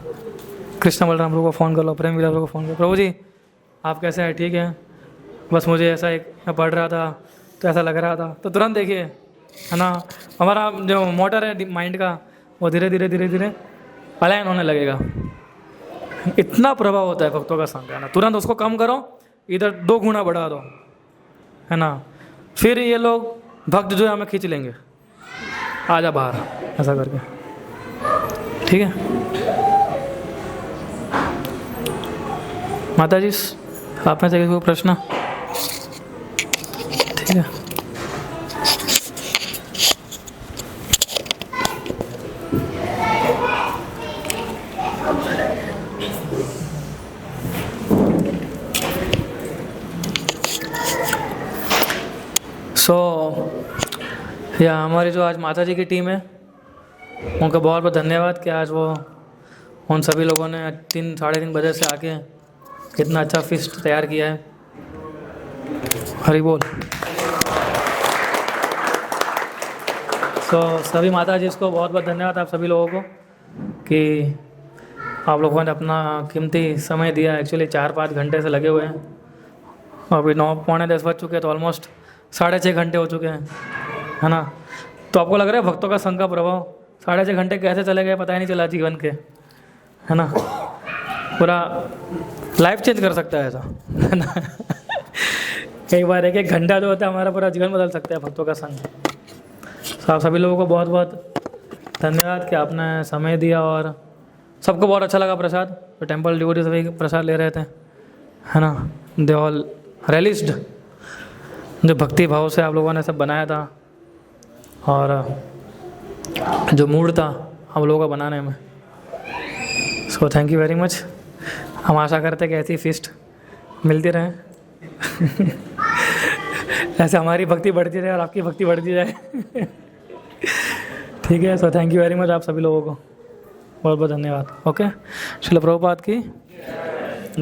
कृष्ण बलराम प्रभु को फ़ोन कर लो, प्रेम विलास प्रभु को फ़ोन करो, प्रभु जी आप कैसे हैं, ठीक है, बस मुझे ऐसा एक, मैं पढ़ रहा था तो ऐसा लग रहा था, तो तुरंत देखिए, है ना, हमारा जो मोटर है माइंड का वो धीरे धीरे धीरे धीरे अलाइन होने लगेगा। इतना प्रभाव होता है भक्तों का संग, है ना। तुरंत उसको कम करो, इधर 2 गुना बढ़ा दो, है ना। फिर ये लोग भक्त जो है हमें खींच लेंगे, आजा बाहर, ऐसा करके, ठीक है। माता जी आप में से कोई प्रश्न, ठीक है। या हमारी जो आज माता जी की टीम है, उनका बहुत बहुत धन्यवाद कि आज वो उन सभी लोगों ने 3-3:30 बजे से आके कितना अच्छा फिस्ट तैयार किया है। हरि बोल। सभी माता जी को बहुत बहुत धन्यवाद आप सभी लोगों को कि आप लोगों ने अपना कीमती समय दिया। एक्चुअली 4-5 घंटे से लगे हुए हैं, अभी 9-9:45 बज चुके हैं, तो ऑलमोस्ट 6.5 घंटे हो चुके हैं, है ना। तो आपको लग रहा है भक्तों का संग का प्रभाव 6.5 घंटे कैसे चले गए पता ही नहीं चला जीवन के, है ना। पूरा लाइफ चेंज कर सकता है ऐसा, है ना। कई बार 1-1 घंटा जो होता है हमारा पूरा जीवन बदल सकता है भक्तों का संग। तो आप सभी लोगों को बहुत बहुत धन्यवाद कि आपने समय दिया, और सबको बहुत अच्छा लगा प्रसाद। तो टेम्पल डिवोटी सभी प्रसाद ले रहे थे, है ना। दे ऑल रेलिस्ड, जो भक्ति भाव से आप लोगों ने सब बनाया था, और जो मूड था हम लोगों का बनाने में। So thank you very much. हम आशा करते हैं कि ऐसी फीस्ट मिलती रहे ऐसे हमारी भक्ति बढ़ती रहे और आपकी भक्ति बढ़ती जाए ठीक है। So thank you very much आप सभी लोगों को, बहुत बहुत धन्यवाद। ओके, श्रील प्रभुपाद की